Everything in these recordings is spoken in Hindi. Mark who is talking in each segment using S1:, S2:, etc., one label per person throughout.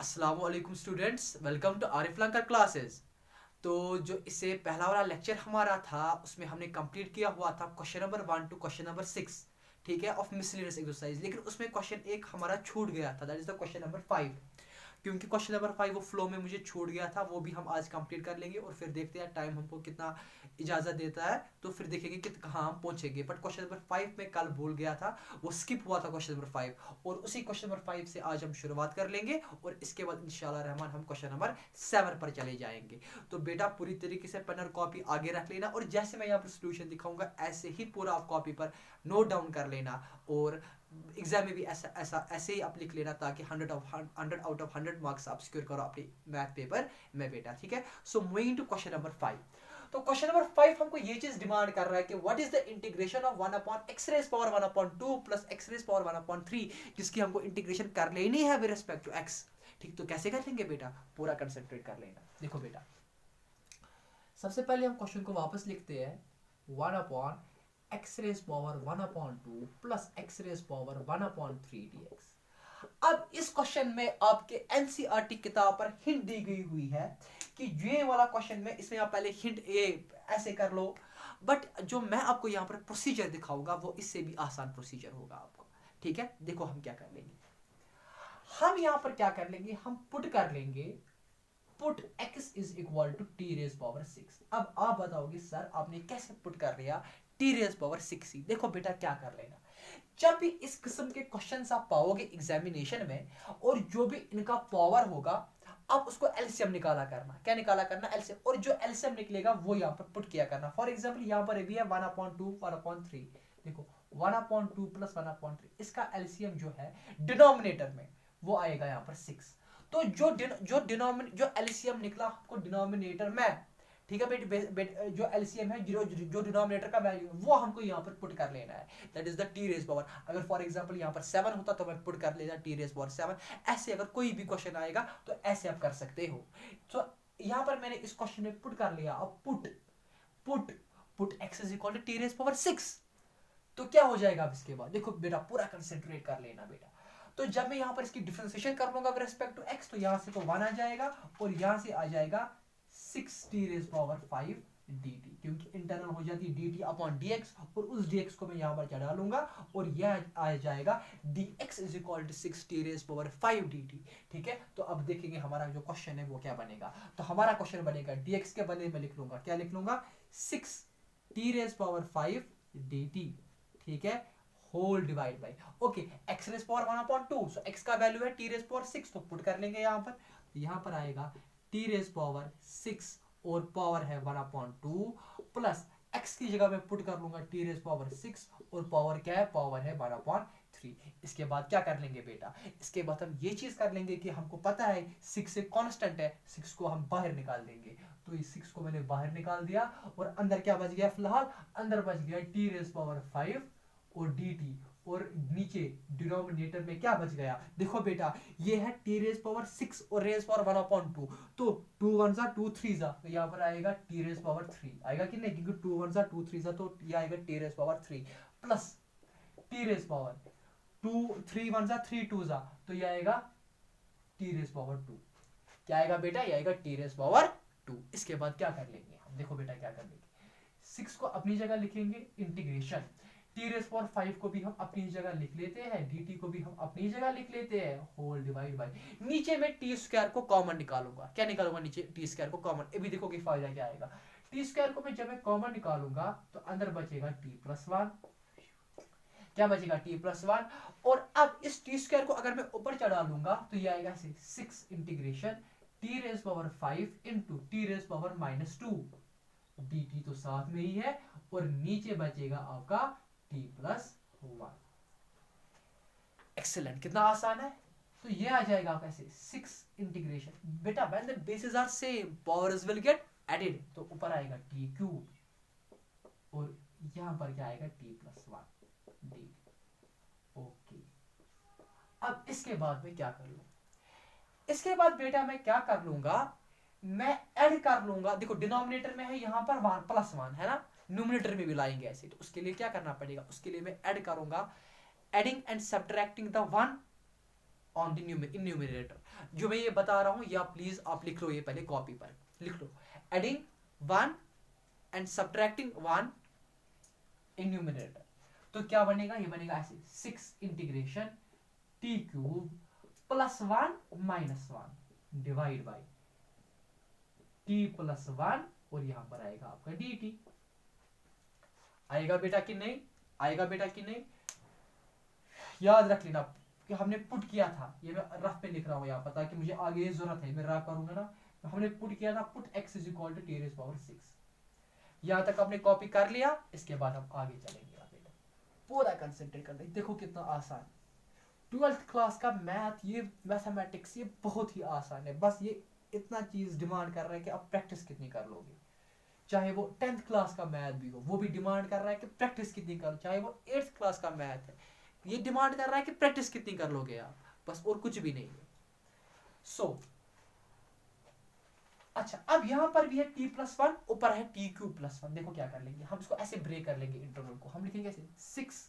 S1: अस्सलामुअलैकुम students, welcome to Arif Lankar classes. तो जो इससे पहला वाला लेक्चर हमारा था उसमें हमने कंप्लीट किया हुआ था question number 1 to question number 6, ठीक है, ऑफ मिसलेनियस एक्सरसाइज। लेकिन उसमें क्वेश्चन एक हमारा छूट गया था, that is the question number 5। क्योंकि क्वेश्चन नंबर 5 वो फ्लो में मुझे छूट गया था, वो भी हम आज कंप्लीट कर लेंगे और फिर देखते हैं टाइम हमको कितना इजाज़त देता है, तो फिर देखेंगे कि कहाँ हम पहुंचेंगे। बट क्वेश्चन नंबर 5 में कल भूल गया था, वो स्किप हुआ था क्वेश्चन नंबर 5, और उसी क्वेश्चन नंबर 5 से आज हम शुरुआत कर लेंगे और इसके बाद इंशाल्लाह रहमान हम क्वेश्चन नंबर 7 पर चले जाएंगे। तो बेटा पूरी तरीके से पेन और कॉपी आगे रख लेना, और जैसे मैं यहाँ पर सोल्यूशन दिखाऊंगा ऐसे ही पूरा आप कॉपी पर नोट डाउन कर लेना, और एग्जाम में भी ऐसे ही आप लिख लेना, ताकि 100 आउट ऑफ 100 मार्क्स आप सिक्योर करो अपने मैथ पेपर में बेटा, ठीक है। So moving to question number 5। तो क्वेश्चन नंबर 5 हमको ये चीज डिमांड कर रहा है कि what is the integration of 1 upon x raise power 1 upon 2 plus x raise power 1 upon 3, जिसकी हमको इंटीग्रेशन कर लेनी है विद रिस्पेक्ट टू एक्स। ठीक, तो कैसे कर लेंगे बेटा, पूरा कंसंट्रेट कर लेना। देखो बेटा, सबसे पहले हम क्वेश्चन को वापस लिखते हैं, 1 upon x raise power 1 upon 2 plus x raise power 1 upon 3 dx। अब इस क्वेश्चन में आपके एनसीईआरटी किताब पर हिंट दी गई हुई है कि ये वाला क्वेश्चन में, इसमें आप पहले हिंट ए ऐसे कर लो, बट जो मैं आपको यहाँ पर प्रोसीजर दिखाऊंगा वो इससे भी आसान प्रोसीजर होगा आपको, ठीक है। देखो हम क्या कर लेंगे, हम यहाँ पर क्या कर लेंगे, हम पुट कर लेंगे, put x is equal to t raise power 6। अब आप बताओगे सर आपने कैसे पुट कर लिया टी रेज पावर 6 ही। देखो बेटा क्या कर लेना, जब भी इस किस्म के क्वेश्चंस आप पाओगे एग्जामिनेशन में और जो भी इनका पावर होगा, आप उसको एलसीएम निकाला करना। क्या निकाला करना? एलसीएम। और जो एलसीएम निकलेगा वो यहाँ पर पुट किया करना। फॉर एग्जाम्पल यहाँ पर भी है 1/2 1/3। देखो 1/2 प्लस 1/3, इसका एलसीएम जो है डिनोमिनेटर में वो आएगा यहाँ पर 6। तो जो एलसीएम निकला आपको डिनोमिनेटर में, ठीक है बेट, जो एलसीएम है जो डिनोमिनेटर का वैल्यू वो हमको यहाँ पर पुट कर लेना है, that is the t raise power. अगर फॉर एग्जांपल यहाँ पर 7 होता तो मैं पुट कर लेता टी रेज पावर 7। ऐसे अगर कोई भी क्वेश्चन आएगा तो ऐसे आप कर सकते हो। तो यहाँ पर मैंने इस क्वेश्चन में पुट कर लिया। अब put put put x is equal to t raise power 6, तो क्या हो जाएगा अब इसके बाद? देखो बेटा पूरा कंसेंट्रेट कर लेना बेटा। तो जब मैं यहाँ पर इसकी डिफरेंशिएशन कर लूंगा विद रिस्पेक्ट टू एक्स, तो यहाँ से तो 1 आ जाएगा और यहाँ से आ जाएगा 6t रेज पावर 5 dt, क्योंकि इंटरनल हो जाती है dt अपॉन dx, और उस dx को मैं यहाँ पर चढ़ा लूंगा और यह आ जाएगा dx is equal to 6t raise power 5 dt, ठीक है। तो अब देखेंगे हमारा जो क्वेश्चन है वो क्या बनेगा। तो हमारा क्वेश्चन बनेगा dx के बदले में लिख लूंगा, क्या लिख लूंगा, 6t रेज पावर 5 dt, ठीक है, whole divide by, okay, x raise power 1/2, so x का वैल्यू है टी रेज पावर 6, तो पुट कर लेंगे यहाँ पर। यहाँ पर आएगा टी रेज पावर 6 और पावर है 1/2 प्लस एक्स की जगह में पुट कर लूंगा टी रेज पावर 6 और पावर क्या है, पावर है 1/3। इसके बाद क्या कर लेंगे बेटा, इसके बाद हम ये चीज कर लेंगे कि हमको पता है 6 एक कांस्टेंट है, 6 को हम बाहर निकाल देंगे। तो इस 6 को मैंने बाहर निकाल दिया और अंदर क्या बच गया, फिलहाल अंदर बच गया टी रेज पावर 5 और dt, और नीचे डिनोमिनेटर में क्या बच गया, देखो बेटा ये है टी रेज पावर 6 और रेज पावर 1/2, तो 2 1 जा 2 3 जा, तो यहाँ पर आएगा टी रेज पावर 3 आएगा कि नहीं, क्योंकि 2 1 जा 2 3 जा, तो ये आएगा t raise power 3 plus t raise power 2 3 1 जा 3 2 जा, तो ये आएगा टी रेज पावर 2। क्या आएगा बेटा, ये आएगा टी रेज पावर 2। इसके बाद क्या कर लेंगे हम, देखो बेटा क्या कर लेंगे, 6 को अपनी जगह लिखेंगे, इंटीग्रेशन टी रेज पावर 5 को भी हम अपनी जगह लिख लेते हैं, dt को भी हम अपनी जगह लिख लेते हैं, होल डिवाइड बाय, नीचे में टी स्क्वायर को कॉमन निकालूंगा। क्या निकालूंगा, नीचे टी स्क्वायर को कॉमन। अभी देखो कि फायदा क्या आएगा, टी स्क्वायर को मैं जब मैं कॉमन निकालूंगा तो अंदर बचेगा t प्लस 1, क्या बचेगा t प्लस 1, और अब इस टी स्क्वायर को अगर मैं ऊपर चढ़ा लूंगा तो ये आएगा 6 integration t raise power 5 into t raise power -2, dt तो साथ में ही है, और नीचे बचेगा आपका t प्लस 1। एक्सेलेंट, कितना आसान है। तो ये आ जाएगा आप ऐसे 6 इंटीग्रेशन, बेटा when the basis are same powers will get added, तो ऊपर आएगा t क्यूब और यहां पर क्या आएगा t प्लस 1 डी, ओके। अब इसके बाद मैं क्या कर लूं, इसके बाद बेटा मैं क्या कर लूंगा, मैं ऐड कर लूंगा। देखो डिनोमिनेटर में है यहाँ पर 1 प्लस 1 है ना, न्यूमरेटर में भी लाएंगे ऐसे, तो उसके लिए क्या करना पड़ेगा, उसके लिए मैं ऐड करूंगा, adding and subtracting the 1 on the in numerator. जो मैं ये बता रहा हूँ या प्लीज आप लिख लो, ये पहले कॉपी पर लिख लो। Adding 1 and subtracting 1 in numerator, तो क्या बनेगा, ये बनेगा ऐसे 6 integration t cube plus 1 minus 1 divide by t plus 1, और यहां पर आएगा आपका डी टी। आएगा बेटा कि नहीं, आएगा बेटा कि नहीं, याद रख लेना कि हमने पुट किया था, ये मैं रफ पे लिख रहा हूं यहाँ पता कि मुझे आगे ये जरूरत है, मैं रफ करूंगा ना, तो हमने पुट किया था put x is equal to t raise power 6। यहां तक आपने कॉपी कर लिया, इसके बाद हम आगे चलेंगे बेटा, पूरा कंसंट्रेट कर लेंगे। देखो कितना आसान, 12th क्लास का मैथ, ये मैथमेटिक्स, ये बहुत ही आसान है, बस ये इतना चीज डिमांड कर रहा है कि आप प्रैक्टिस कितनी कर लोगे। चाहे वो 10th क्लास का मैथ भी हो, वो भी डिमांड कर रहा है कि प्रैक्टिस कितनी कर, चाहे वो 8th क्लास का मैथ है, ये डिमांड कर रहा है कि प्रैक्टिस कितनी कर लोगे आप, बस, और कुछ भी नहीं है। अच्छा, अब यहां पर भी है t प्लस 1, ऊपर है t क्यूब प्लस 1। देखो क्या कर लेंगे हम, इसको ऐसे ब्रेक कर लेंगे इंटरवल को, हम लिखेंगे ऐसे 6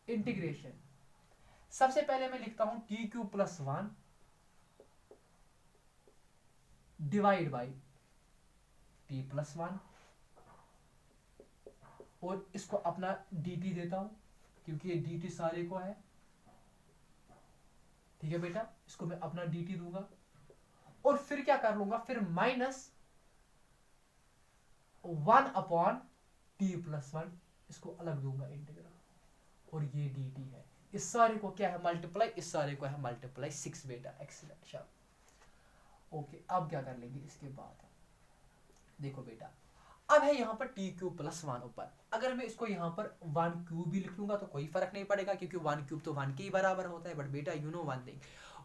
S1: इंटीग्रेशन, सबसे पहले मैं लिखता हूं t cube plus 1 divide by t plus 1, और इसको अपना dt देता हूं क्योंकि ये dt सारे को है, ठीक है बेटा, इसको मैं अपना dt दूंगा, और फिर क्या कर लूंगा, फिर माइनस 1 अपॉन t प्लस 1, इसको अलग दूंगा इंटीग्रल, और ये dt है, इस सारे को क्या है मल्टीप्लाई, इस सारे को है मल्टीप्लाई 6 बेटा, एक्सीलेंट शाबाश। ओके, अब क्या कर लेंगे इसके बाद, देखो बेटा, अब है यहाँ पर टी क्यूब प्लस 1 ऊपर, अगर मैं इसको यहाँ पर 1 क्यूब भी लिख लूंगा तो कोई फर्क नहीं पड़ेगा क्योंकि 1 क्यूब तो 1 के ही बराबर होता है, बट बेटा you know one thing,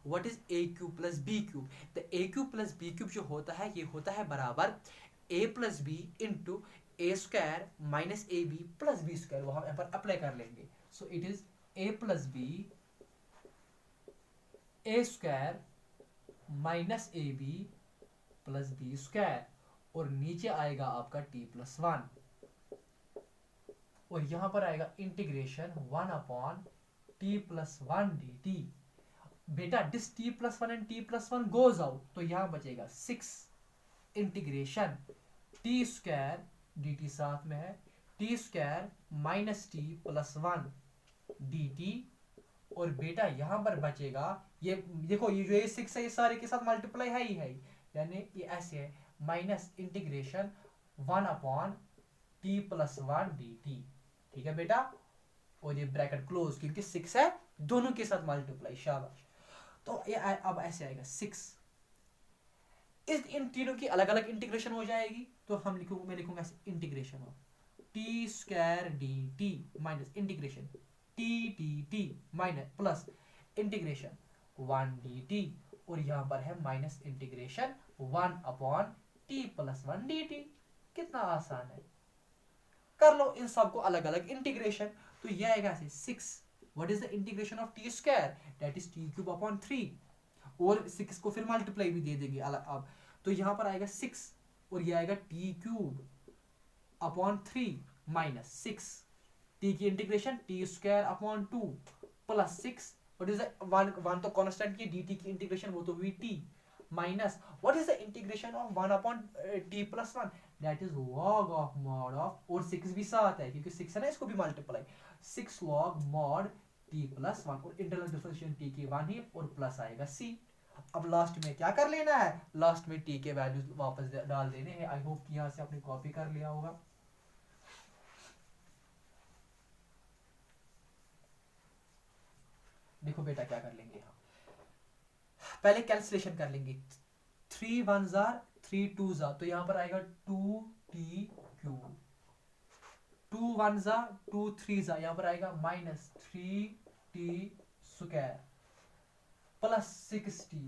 S1: what is a cube plus b cube, the a cube plus b cube जो होता है, ये होता है बराबर a plus b into a square minus a b plus b square, वो हम यहाँ पर अप्लाई कर लेंगे। So it is a plus b a square minus a b plus b square, और नीचे आएगा आपका t प्लस 1, और यहां पर आएगा integration 1 upon t plus 1 dt। बेटा this t plus 1 and t plus 1 goes out, तो यहां बचेगा 6 इंटीग्रेशन t स्क्वायर dt साथ में है, t square minus t plus 1 dt, और बेटा यहां पर बचेगा, ये देखो ये जो ये 6 है ये सारे के साथ मल्टीप्लाई है ही है, यानी ये ऐसे है minus integration 1 upon t plus 1 dt, ठीक है बेटा, और ये ब्रैकेट क्लोज क्योंकि 6 है दोनों के साथ मल्टीप्लाई, शाबाश। तो ये अब ऐसे आएगा 6, इस इन तीनों की अलग अलग इंटीग्रेशन हो जाएगी, तो हम लिखूंगा, मैं लिखूंगा ऐसे integration of T square D T minus integration T T T minus plus integration 1 D T, और यहां पर है minus integration 1 upon T plus 1 D T. कितना आसान है, कर लो इन सबको अलग अलग इंटीग्रेशन, तो ये आएगा ऐसे 6, what is the integration of T square, that is T cube upon 3, और 6 को फिर मल्टीप्लाई भी दे देंगे अलग, अब तो यहां पर आएगा 6, और ये आएगा t cube upon 3 minus 6, t की integration t square upon 2 plus 6, what is the 1 तो कांस्टेंट की, dt की इंटीग्रेशन वो तो vt minus what is the integration of 1 upon t plus 1, that is log of mod of, और 6 भी साथ है क्योंकि 6 है ना, इसको भी multiply 6 log mod t plus 1, और इंटरनल डिफरेंशिएशन t की 1 ही, और प्लस आएगा c। अब लास्ट में क्या कर लेना है, लास्ट में t के वैल्यूज वापस डाल देने हैं। आई होप कि यहाँ से आपने कॉपी कर लिया होगा। देखो बेटा क्या कर लेंगे, यहाँ पहले कैंसिलेशन कर लेंगे, 3 1s are 3 2s are, तो यहाँ पर आएगा 2t cube, 2 1s are 2 3s are, यहाँ पर आएगा minus 3t square plus 6t,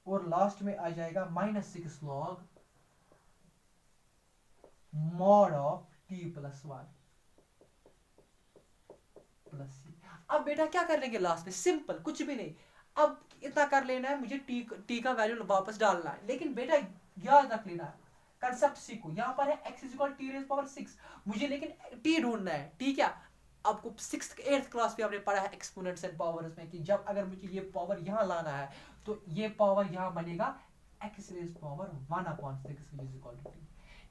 S1: और लास्ट में आ जाएगा minus 6 log mod of t plus 1 plus c। अब बेटा क्या कर लेंगे लास्ट में, सिंपल, कुछ भी नहीं, अब इतना कर लेना है, मुझे t का वैल्यू वापस डालना है, लेकिन बेटा याद रख लेना कंसेप्ट सीखो, यहाँ पर है x is equal T raise power 6, मुझे लेकिन t ढूंढना है, t क्या आपको 6th 8th क्लास में आपने पढ़ा है एक्सपोनेंट्स एंड पावर्स में कि जब अगर मुझे ये पावर यहाँ लाना है तो ये पावर यहाँ बनेगा x raise power 1/6 which is equal to t।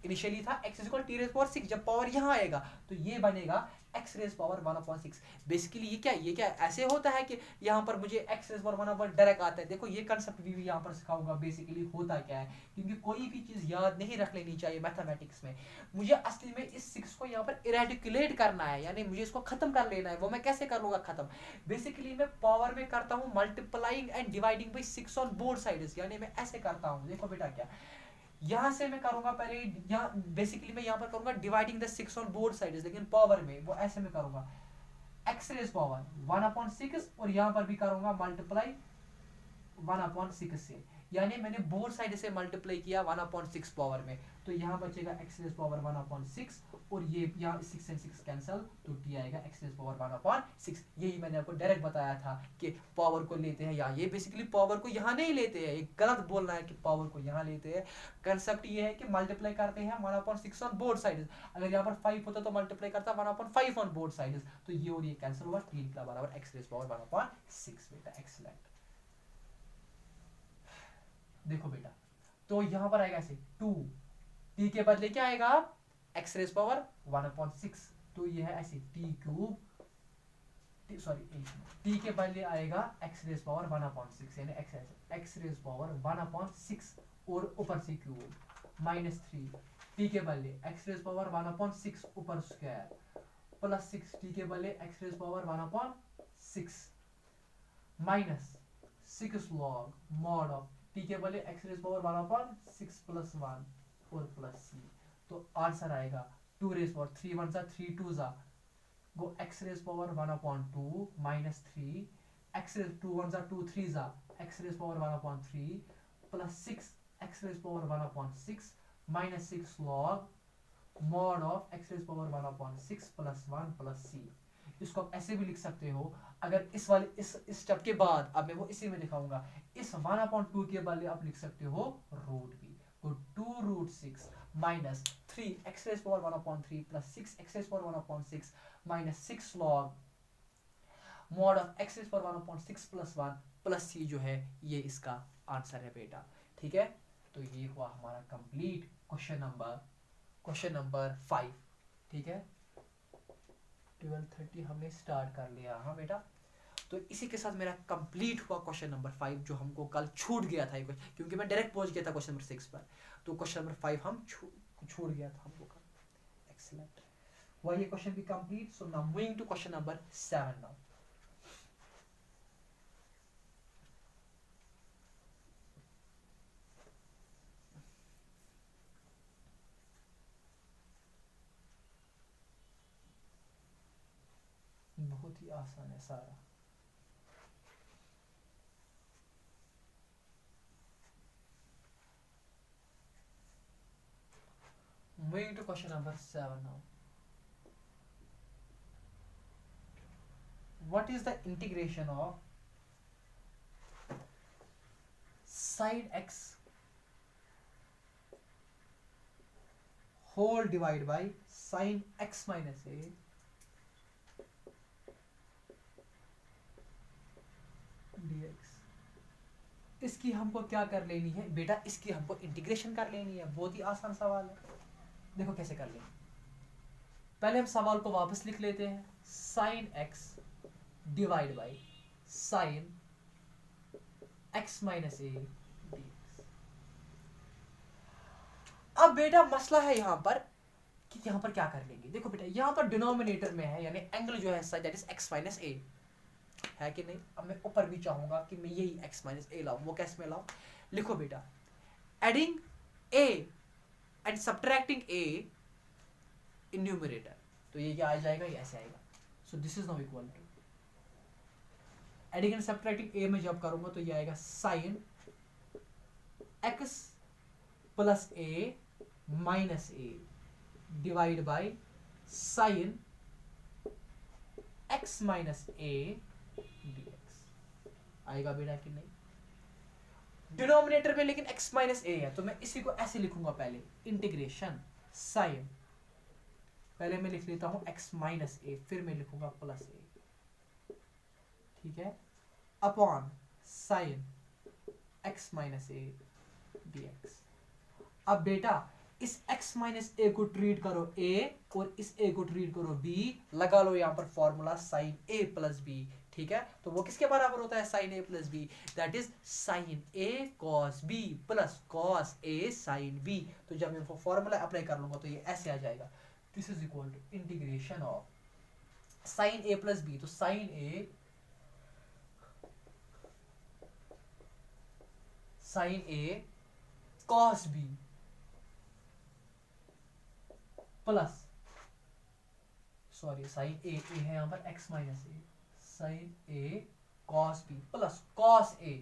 S1: Initially था x equal t raise power 6, जब पावर यहाँ आएगा तो ये बनेगा x रेज पावर 1/6। बेसिकली ये क्या ऐसे होता है कि यहाँ पर मुझे x रेज पावर 1 डायरेक्ट आता है। देखो ये कंसेप्ट भी यहाँ पर सिखाऊंगा बेसिकली होता क्या है, क्योंकि कोई भी चीज याद नहीं रख लेनी चाहिए मैथमेटिक्स में। मुझे असली में इस 6 को यहाँ पर इरेडिकुलेट करना है, यानी मुझे इसको खत्म कर लेना है। वो मैं कैसे कर लूंगा खत्म? बेसिकली मैं पावर में करता हूँ multiplying and dividing by 6 on both sides, यानी मैं ऐसे करता हूँ। देखो बेटा क्या, यहां से मैं करूंगा पहले, यहाँ बेसिकली मैं यहाँ पर करूंगा dividing the 6 on both sides, लेकिन पावर में वो ऐसे में करूंगा x रेज पावर 1/6 और यहाँ पर भी करूंगा मल्टीप्लाई 1/6 से, यानी मैंने बोथ साइड से मल्टीप्लाई किया 1/6 पावर में, तो यहाँ बचेगा x रेज पावर 1/6 और ये यहाँ 6 and 6 कैंसिल तो t आएगा x रेज पावर 1/6। यही मैंने आपको डायरेक्ट बताया था कि पावर को लेते हैं यहाँ, ये बेसिकली पावर को यहाँ नहीं लेते हैं, एक गलत बोलना है कि पावर को यहाँ लेते हैं। कंसेप्ट ये है कि मल्टीप्लाई करते हैं 1/6 ऑन बोथ साइड्स। अगर यहाँ पर 5 होता तो मल्टीप्लाई करता 1/5 ऑन बोथ साइड्स, तो ये और ये कैंसिल हुआ, t निकला बराबर x रेज पावर 1/6। बेटा एक्सीलेंट। देखो बेटा, तो यहां पर आएगा ऐसे 2, t के बदले क्या आएगा x रेज पावर 1/6, तो ये है ऐसे t क्यूब, सॉरी t के बदले आएगा x रेज पावर 1/6, यानी x रेज पावर 1/6 और ऊपर से क्यूब -3, t के बदले x रेज पावर 1/6 ऊपर स्क्वायर प्लस 6, t के बदले x raise power 1/6 minus 6 log mod of t के बदले x रेज पावर 1/6 प्लस 1 और प्लस c, तो आंसर आएगा 2 रेज पावर 3 1 जा 3 2 जा go x raise power 1/2 minus 3 x raise 2 1 जा 2 3 जा x raise power 1/3 plus 6 x raise power 1/6 minus 6 log mod of x raise power 1/6 plus 1 plus c। इसको आप ऐसे भी लिख सकते हो, अगर इस वाले इस स्टेप के बाद अब मैं वो इसी में दिखाऊंगा, इस 1/2 के बदले आप लिख सकते हो रूट भी, तो 2√6 minus 3 x raise power 1/3 plus 6 x raise power 1/6 minus 6 log mod of x raise power 1/6 plus 1 plus c जो है ये इसका आंसर है बेटा। ठीक है, तो ये हुआ हमारा कंप्लीट क्वेश्चन नंबर 5। ठीक है, 12:30 हमने स्टार्ट कर लिया। हाँ बेटा, तो इसी के साथ मेरा कंप्लीट हुआ क्वेश्चन नंबर 5, जो हमको कल छूट गया था, क्योंकि मैं डायरेक्ट पहुंच गया था क्वेश्चन नंबर 6 पर, तो क्वेश्चन नंबर 5 हम छूट गया था हमको कल। एक्सीलेंट, हुआ ये क्वेश्चन भी complete. So now moving to question number 7 now. बहुत ही आसान है सारा। Moving to question number 7 now. What is the integration of sine x whole divided by sine x minus a dx? इसकी हमको क्या कर लेनी है बेटा? इसकी हमको इंटीग्रेशन कर लेनी है। बहुत ही आसान सवाल है, देखो कैसे कर लें। पहले हम सवाल को वापस लिख लेते हैं, sine x divide by sine x minus a dx। अब बेटा मसला है यहाँ पर कि यहाँ पर क्या कर लेंगे। देखो बेटा, यहाँ पर डिनोमिनेटर में है, यानी एंगल जो है दैट इज x माइनस ए है कि नहीं। अब मैं ऊपर भी चाहूंगा कि मैं यही x माइनस ए लाऊं, वो कैसे में लाऊं? लिखो बेटा, adding a and subtracting a in numerator, तो ये क्या आ जाएगा? ये ऐसे आएगा। So this is now equal to adding and subtracting a में जब करूंगा तो ये आएगा sine x plus a minus a divide by sine x minus a dx। आएगा बेटा कि नहीं? डिनोमिनेटर में लेकिन x माइनस a है, तो मैं इसी को ऐसे लिखूंगा पहले, इंटीग्रेशन साइन पहले मैं लिख लेता हूँ x माइनस ए, फिर मैं लिखूंगा प्लस ए, ठीक है, upon sine x minus a dx। अब बेटा इस x माइनस ए को ट्रीट करो a और इस a को ट्रीट करो b, लगा लो यहाँ पर formula sine a plus b, ठीक है। तो वो किसके बराबर होता है sine a plus b, that is sine a cos b plus cos a sine b। तो जब मैं फॉर्मूला अप्लाई कर लूंगा तो ये ऐसे आ जाएगा, this is equal to integration of sine a plus b, तो sine a cos b plus, sorry sine a है यहाँ पर x minus A, sine a cos b plus cos a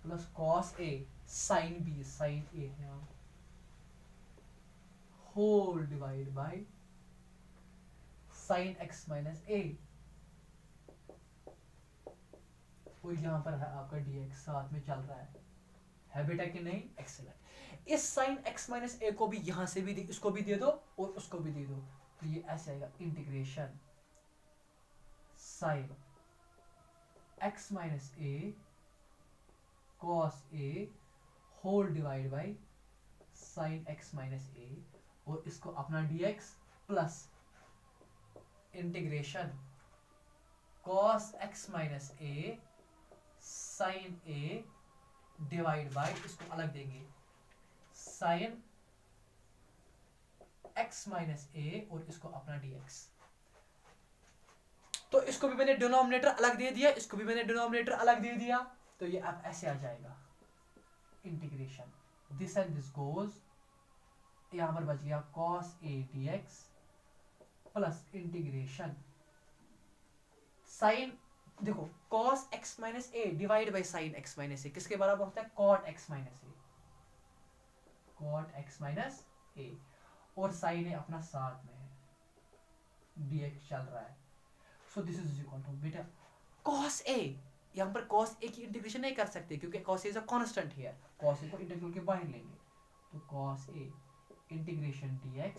S1: plus cos a sine b, sine a है यहाँ whole divide by sine x minus a, और यहाँ पर है आपका dx साथ में चल रहा है बेटा कि नहीं, एक्सेलेंट। इस साइन x माइनस ए को भी यहां से भी इसको भी दे दो और उसको भी दे दो, तो ये ऐसे आएगा integration sine x minus a cos a whole divide by sine x minus a, और इसको अपना dx plus integration cos x minus A sine a divide by, इसको अलग देंगे साइन x माइनस ए और इसको अपना dx। तो इसको भी मैंने डिनोमिनेटर अलग दे दिया, इसको भी मैंने डिनोमिनेटर अलग दे दिया, तो ये अब ऐसे आ जाएगा integration this and this goes, यहां पर बच गया cos a dx plus integration sine, देखो cos x minus a divide by sine x minus a किसके बराबर होता है, cot x minus a, cot x minus a, और साइन ए अपना साथ में है, dx चल रहा है, so this is equal to बेटा cos a, यहाँ पर cos a की इंटीग्रेशन नहीं कर सकते क्योंकि cos a is a constant here, cos a को इंटीग्रल के बाहर लेंगे, तो cos a इंटीग्रेशन dx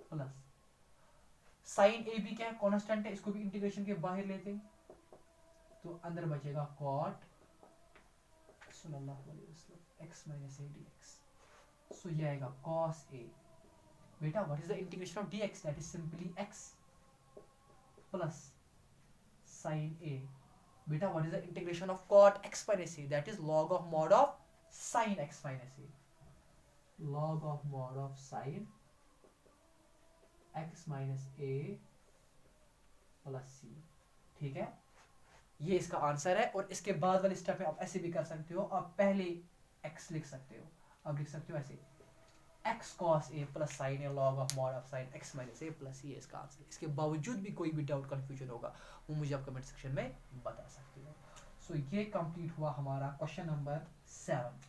S1: प्लस साइन ए भी क्या है, कांस्टेंट है, इसको भी इंटीग्रेशन के बाहर लेते हैं, तो अंदर बचेगा cot सल्लल्लाहु अलैहि वसल्लम x माइनस ए dx, सो ये आएगा cos a, बेटा what is the integration of dx, that is simply x plus sin a, बेटा what is the integration of cot x minus a, that is log of mod of sin x minus a, log of mod of sin x minus a plus c, ठीक है, ये इसका आंसर है। और इसके बाद वाले स्टेप में आप ऐसे भी कर सकते हो, आप पहले x लिख सकते हो, अब लिख सकते हो ऐसे x cos a plus sign a log of mod of sin x minus a plus ये इसका आंसर। इसके बावजूद भी कोई भी डाउट कंफ्यूजन होगा वो मुझे आप कमेंट सेक्शन में बता सकते हो। सो ये कंप्लीट हुआ हमारा क्वेश्चन नंबर 7।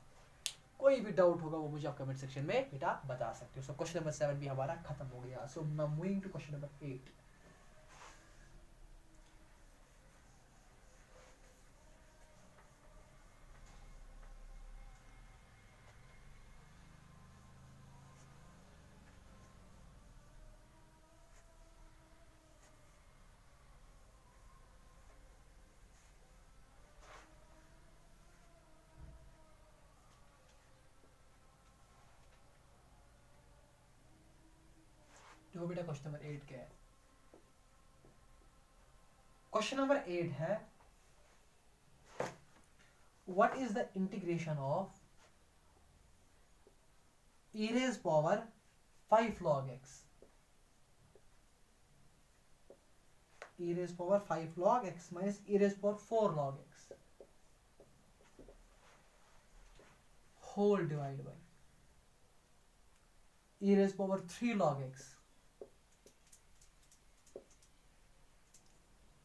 S1: कोई भी डाउट होगा वो मुझे आप कमेंट सेक्शन में बेटा बता सकते हो। सो क्वेश्चन नंबर 7 भी हमारा खत्म हो गया। So moving to question number 8। देखो बेटा क्वेश्चन नंबर 8 क्या है। क्वेश्चन नंबर 8 है what is the integration of e raised power 5 log x, e raised power 5 log x minus e raised power 4 log x whole divided by e raised power 3 log x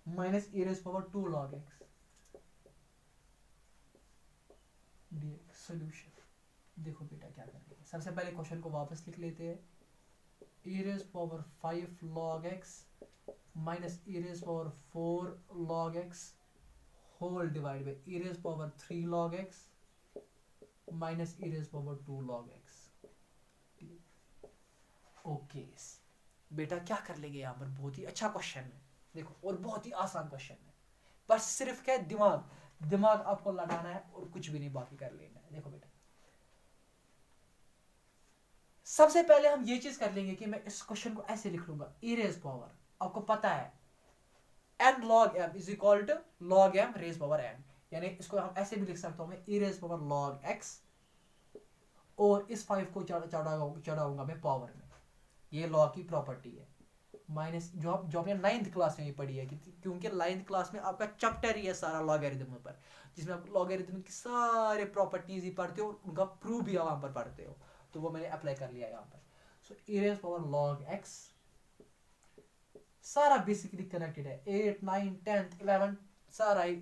S1: minus e raised power 2 log x dx solution. देखो बेटा क्या करेंगे, सबसे पहले क्वेश्चन को वापस लिख लेते हैं। e raised power 5 log x minus e raised power 4 log x whole divided by e raised power 3 log x minus e raised power 2 log x। Okay बेटा क्या कर लेंगे यहाँ पर, बहुत ही अच्छा क्वेश्चन है देखो, और बहुत ही आसान क्वेश्चन है, बस सिर्फ क्या है, दिमाग दिमाग आपको लगाना है और कुछ भी नहीं बाकी कर लेना है। देखो बेटा सबसे पहले हम ये चीज कर लेंगे कि मैं इस क्वेश्चन को ऐसे लिख लूंगा, e रेज पावर, आपको पता है n log m is equal to log m raise power n, यानी इसको हम ऐसे भी लिख सकता हूँ मैं e raise power log x, और इस 5 को चढ़ाऊंगा मैं पावर में, ये लॉ की प्रॉपर्टी है। माइनस जो आपने 9th क्लास में ही पढ़ी है, क्योंकि 9th क्लास में आपका चैप्टर ही है सारा लॉगरिथम पर, जिसमें आप लॉगरिथम की सारे प्रॉपर्टीज ही पढ़ते हो, उनका प्रूफ भी वहां पर पढ़ते हो, तो वो मैंने अप्लाई कर लिया यहाँ पर। So e raise power log x सारा बेसिकली कनेक्टेड है, 8 9 10th 11 सारा ही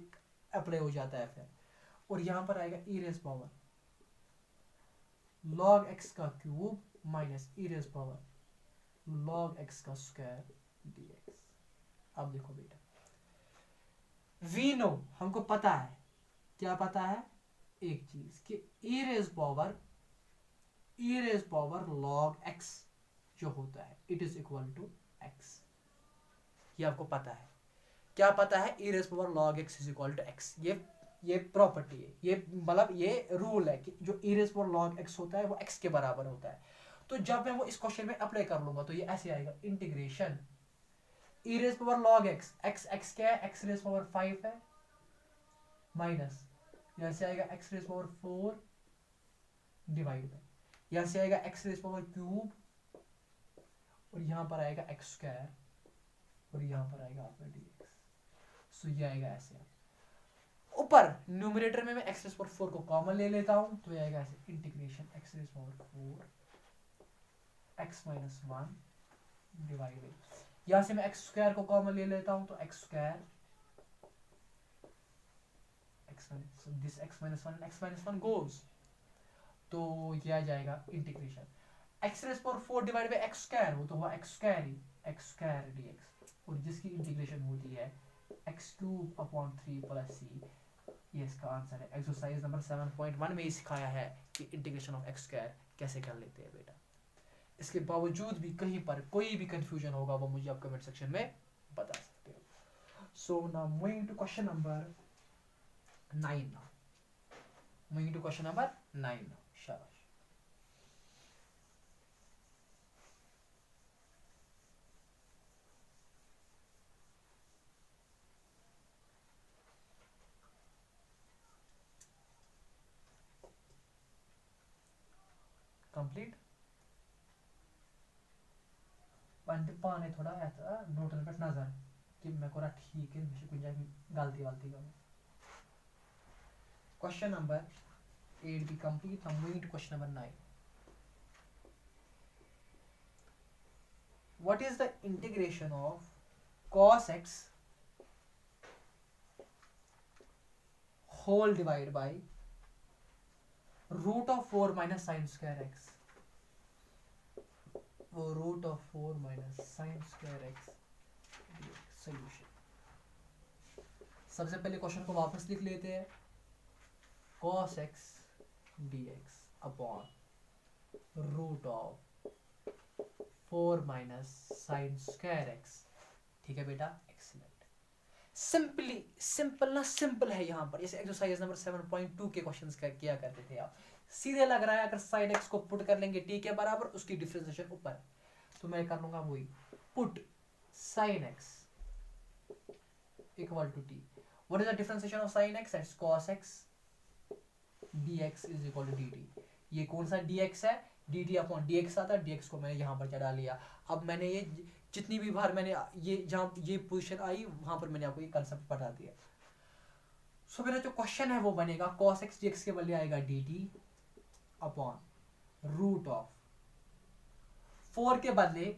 S1: अप्लाई हो जाता है फिर, और यहाँ पर आएगा e raise power log x का cube minus e raise power log x का स्क्वायर dx। अब देखो बेटा वी नो, हमको पता है, क्या पता है, एक चीज कि e raise power log x जो होता है it is equal to x, ये आपको पता है। क्या पता है, e raise power log x is equal to x, ये प्रॉपर्टी है, ये मतलब ये रूल है कि जो e raise power log x होता है वो x के बराबर होता है। तो जब मैं वो इस क्वेश्चन में अप्लाई कर लूंगा तो ये ऐसे आएगा, integration e raise power log x, x क्या है, x रेज पावर 5 है, माइनस यहाँ से आएगा x raise power 4 divide by, यहाँ से आएगा x रेज पावर क्यूब, और यहाँ पर आएगा x स्क्वायर, और यहाँ पर आएगा आपका dx। सो ये आएगा ऐसे, ऊपर न्यूमरेटर में मैं x रेज पावर 4 को कॉमन ले लेता हूँ, तो ये आएगा ऐसे, integration x raise power 4 x minus 1 divide by, यहाँ से मैं x स्क्वायर को कॉमन ले लेता हूँ, तो x square this x minus 1 x minus 1 goes, तो ये आ जाएगा integration x raise power 4 divide by x square, वो तो हुआ x स्क्वायर ही, x स्क्वायर dx, और जिसकी इंटीग्रेशन होती है x cube upon 3 plus c, ये इसका आंसर है। एक्सरसाइज नंबर 7.1 में ही सिखाया है कि इंटीग्रेशन ऑफ x स्क्वायर कैसे कर लेते हैं बेटा। इसके बावजूद भी कहीं पर कोई भी कंफ्यूजन होगा वो मुझे आप कमेंट सेक्शन में बता सकते हो। So now moving to question number 9 now. Moving to question number 9 now. शाबाश। कंप्लीट पंड पाने थोड़ा ऐसा नोट पे नजर कि मैं कोरा ठीक है, मुझे कुछ गलती वालती का। Question number 8 be complete. Now moving to question number 9. What is the integration of cos x whole divided by root of 4 minus sin square x? वो root of 4 minus sin square x solution। सबसे पहले क्वेश्चन को वापस लिख लेते हैं, cos x dx upon root of 4 minus sin square x। ठीक है बेटा, एक्सीलेंट, सिंपल है यहाँ पर, जैसे एक्सरसाइज नंबर 7.2 के क्वेश्चंस किया करते थे आप, सीधे लग रहा है। अगर sin x को पुट कर लेंगे t के बराबर, उसकी डिफरेंशिएशन ऊपर, तो मैं कर लूंगा वही, put sin x equal to t, what is the differentiation of sin x, that's cos x dx is equal to dt। ये कौन सा dx है, dt अपॉन dx आता है, dx को मैंने यहाँ पर चढ़ा लिया। अब मैंने ये जितनी भी बार मैंने ये जहाँ ये पोजीशन आई वहां पर मैंने आपको ये कंसेप्ट बता दिया। सो मेरा जो क्वेश्चन है वो बनेगा cos x dx के बदले आएगा dt अपॉन रूट ऑफ 4 के बदले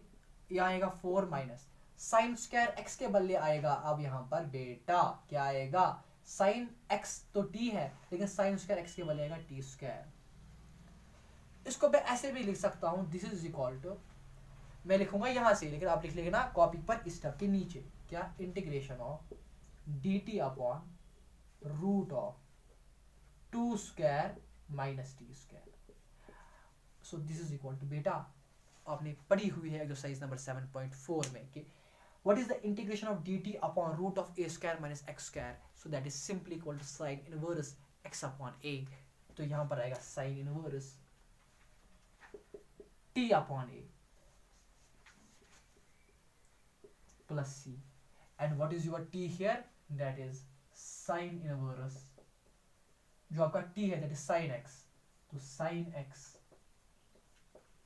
S1: यहाँ आएगा 4 माइनस साइन स्क्वायर x के बदले आएगा, अब यहाँ पर बेटा क्या आएगा, साइन x तो t है लेकिन साइन स्क्वायर x के बदले आएगा t स्क्वायर। इसको मैं ऐसे भी लिख सकता हूँ, दिस इज इक्वल टू, मैं लिखूंगा यहाँ से लेकिन आप लिख लेंगे ना कॉपी पर इस स्टेप के नीचे, क्या, integration of dt upon root of 2 square minus t square. So this is equal to बेटा आपने पढ़ी हुई है एक्सरसाइज नंबर 7.4 में कि what is the integration of dt upon root of a square minus x square, so that is simply equal to sin inverse x upon a. तो यहाँ पर आएगा sin inverse t upon a plus c, and what is your t here, that is sin inverse, जो आपका t है that is sin x, तो sin x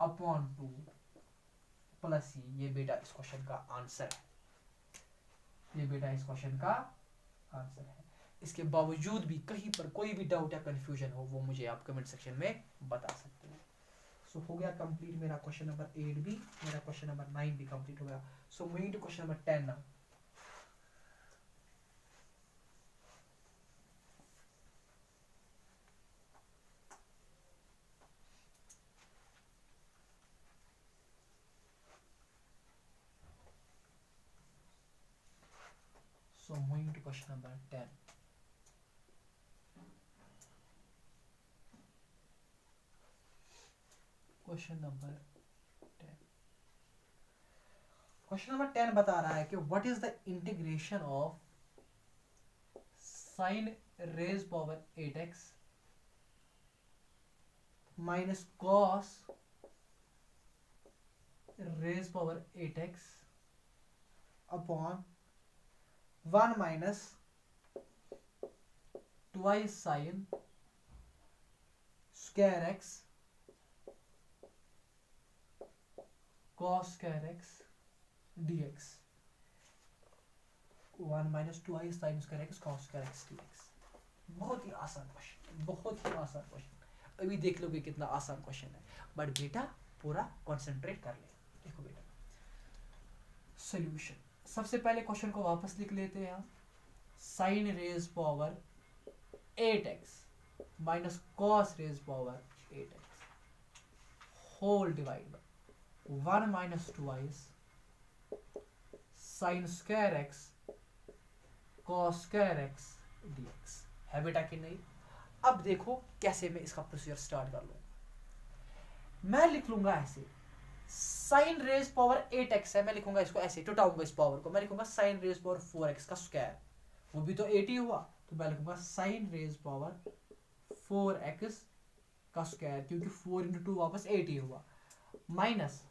S1: upon 2 plus c, ये बेटा इस क्वेश्चन का आंसर है, ये बेटा इस क्वेश्चन का आंसर है। इसके बावजूद भी कहीं पर कोई भी डाउट या कंफ्यूजन हो वो मुझे आप कमेंट सेक्शन में बता सकते हो। सो हो गया कंप्लीट मेरा क्वेश्चन नंबर 8 भी, मेरा क्वेश्चन नंबर 9 भी कंप्लीट हो गया। So moving to question number 10 now. So moving to question number 10. Question number 10. Question number 10 बता रहा है कि what is the integration of sin raised power 8x minus cos raised power 8x upon 1 minus twice sin square x cos square x dx, 1 minus twice sin square x cos square x dx। बहुत ही आसान क्वेश्चन, बहुत ही आसान क्वेश्चन, अभी देख लोगे कितना आसान क्वेश्चन है, बट बेटा पूरा कंसंट्रेट कर ले। देखो बेटा सॉल्यूशन, सबसे पहले क्वेश्चन को वापस लिख लेते हैं हम, sine raise power 8x minus cos raise power 8x whole divide by 1 minus twice sine square x cos square x dx। है बेटा कि नहीं? अब देखो कैसे मैं इसका प्रोसीजर स्टार्ट कर लूंगा। मैं लिख लूंगा ऐसे, साइन रेज पावर 8x है, मैं लिखूंगा इसको ऐसे, टुटाऊंगा इस पावर को, मैं लिखूंगा साइन रेज पावर 4x का स्क्वायर, वो भी तो 8 ही हुआ, तो मैं लिखूंगा साइन रेज पावर 4x का स्क्वायर, क्योंकि 4 इंटू 2 वापस 8 ही हुआ, minus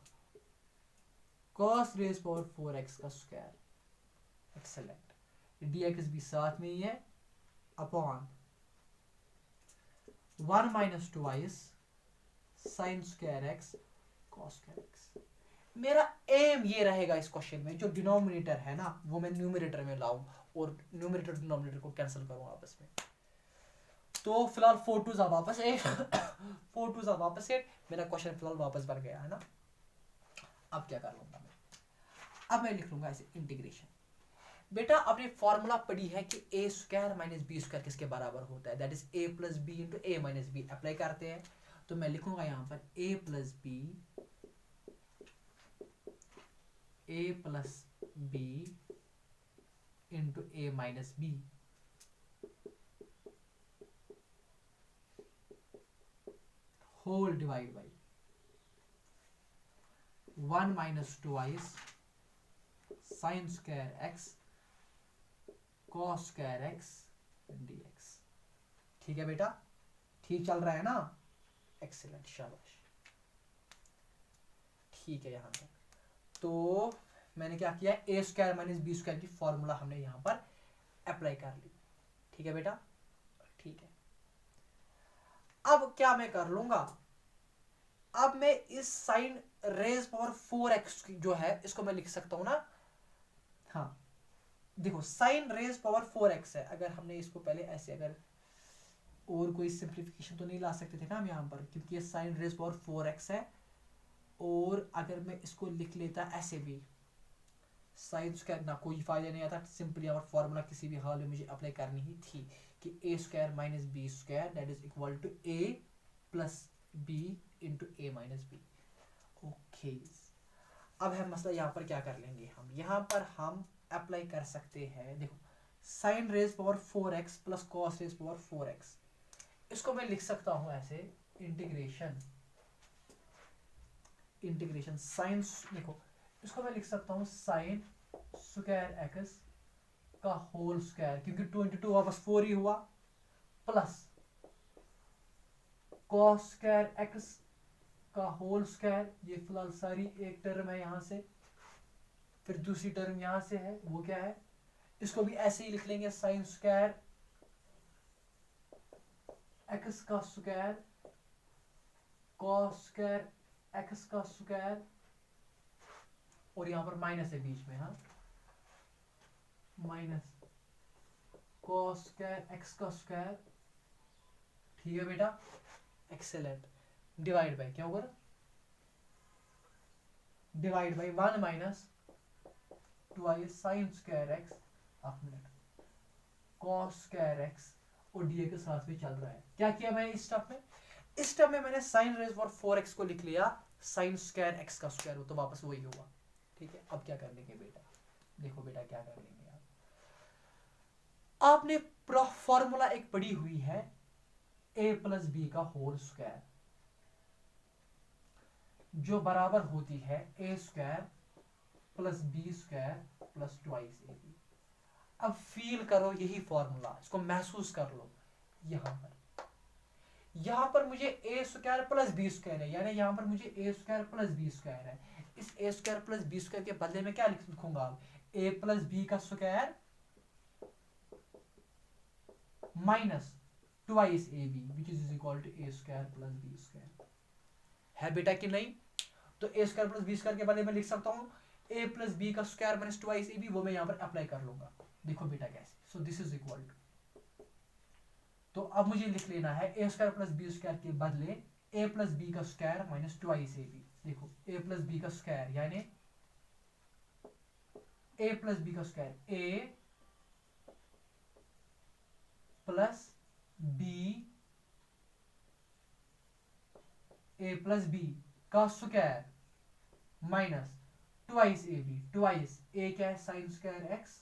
S1: cos raise power 4x का स्क्वायर, एक्सेलेंट, dx भी साथ में ही है, upon 1 minus twice sine square x cos square x। मेरा एम ये रहेगा इस क्वेश्चन में, जो डिनोमिनेटर है ना वो मैं न्यूमरेटर में लाऊं और न्यूमरेटर डिनोमिनेटर को कैंसिल करूं आपस में। तो फिलहाल 4 2 वापस 8 4 2 वापस 8, मेरा क्वेश्चन फिलहाल वापस बन गया है ना। अब क्या कर लूंगा मैं, अब मैं लिख लूंगा ऐसे इंटीग्रेशन। बेटा आपने फॉर्मूला पढ़ी है कि a square minus b square किसके बराबर होता है, that is a plus b into a minus b. Apply करते हैं तो मैं लिखूंगा यहां पर a plus b into a minus b whole divide by 1 minus twice sine square x cos square x dx। ठीक है बेटा, ठीक चल रहा है ना, एक्सीलेंट, शाबाश, ठीक है। यहां तक तो मैंने क्या किया, ए स्क्वायर माइनस बी स्क्वायर की फॉर्मूला हमने यहां पर अप्लाई कर ली। ठीक है बेटा, ठीक है। अब क्या मैं कर लूंगा, अब मैं इस साइन रेज पावर 4x जो है इसको मैं लिख सकता हूं ना। हाँ देखो, साइन रेज पावर 4x है, अगर हमने इसको पहले ऐसे, अगर और कोई सिंप्लीफिकेशन तो नहीं ला सकते थे ना हम यहाँ पर, क्योंकि ये साइन रेज पावर 4x है। और अगर मैं इसको लिख लेता ऐसे भी, साइन स्क्वायर ना, कोई फायदा नहीं आता, सिंपली और फॉर्मूला किसी भी हाल में मुझे अप्लाई करनी ही थी कि a square minus b square that is equal to a plus b into a minus b. Okay, अब हम मसला यहाँ पर क्या कर लेंगे, हम यहाँ पर हम अप्लाई कर सकते हैं, देखो sine raise power 4x plus cos raise power 4x, इसको मैं लिख सकता हूं ऐसे, इंटीग्रेशन इंटीग्रेशन साइन, देखो इसको मैं लिख सकता हूँ साइन स्क्वायर एक्स का होल स्क्वायर, क्योंकि 2 इंटू 2 वापस 4 ही हुआ, प्लस कॉस स्क्वायर एक्स का होल स्क्वायर, ये फिलहाल सारी एक टर्म है यहां से, फिर दूसरी टर्म यहां से है, वो क्या है, इसको भी ऐसे ही लिख लेंगे साइन स्क्वायर एक्स का स्क्वायर कॉस स्क्वायर एक्स का स्क्वायर, और यहां पर माइनस है बीच में, हाँ माइनस कॉस स्क्वायर एक्स का स्क्वायर, ठीक है बेटा, एक्सेलेंट, डिवाइड बाय क्या होगा, divide by 1 minus twice sine square x half minute cos square x, और डी के साथ में चल रहा है। क्या किया मैंने इस स्टेप में, इस स्टेप में मैंने साइन रेज फॉर 4x को लिख लिया साइन स्क्वायर एक्स का स्क्वायर, वो तो वापस वही हुआ, ठीक है। अब क्या कर लेंगे बेटा, देखो बेटा क्या कर लेंगे आपने फॉर्मूला एक पड़ी हुई है a प्लस बी का होल स्क्वायर, जो बराबर होती है a square plus b square plus twice a b. अब फील करो यही फॉर्मूला, इसको महसूस कर लो, यहां पर मुझे a square plus b square है, यानी यहां पर मुझे a square plus b square है, इस a square plus b square के बदले में क्या लिखूंगा, ए प्लस बी का square minus twice a b which is equal to a square plus b square, है बेटा कि नहीं। तो a square plus b square के बारे में लिख सकता हूं ए प्लस बी का square minus twice a B, वो मैं यहां पर अप्लाई कर लूंगा, देखो बेटा कैसे, so this is equal to, तो अब मुझे लिख लेना है a square plus b square के बदले ए प्लस बी का square minus twice a b, देखो ए प्लस बी का स्क्वायर यानी ए प्लस बी का square a plus b, a plus b का square minus twice a b, twice a क्या है साइन स्क्वायर एक्स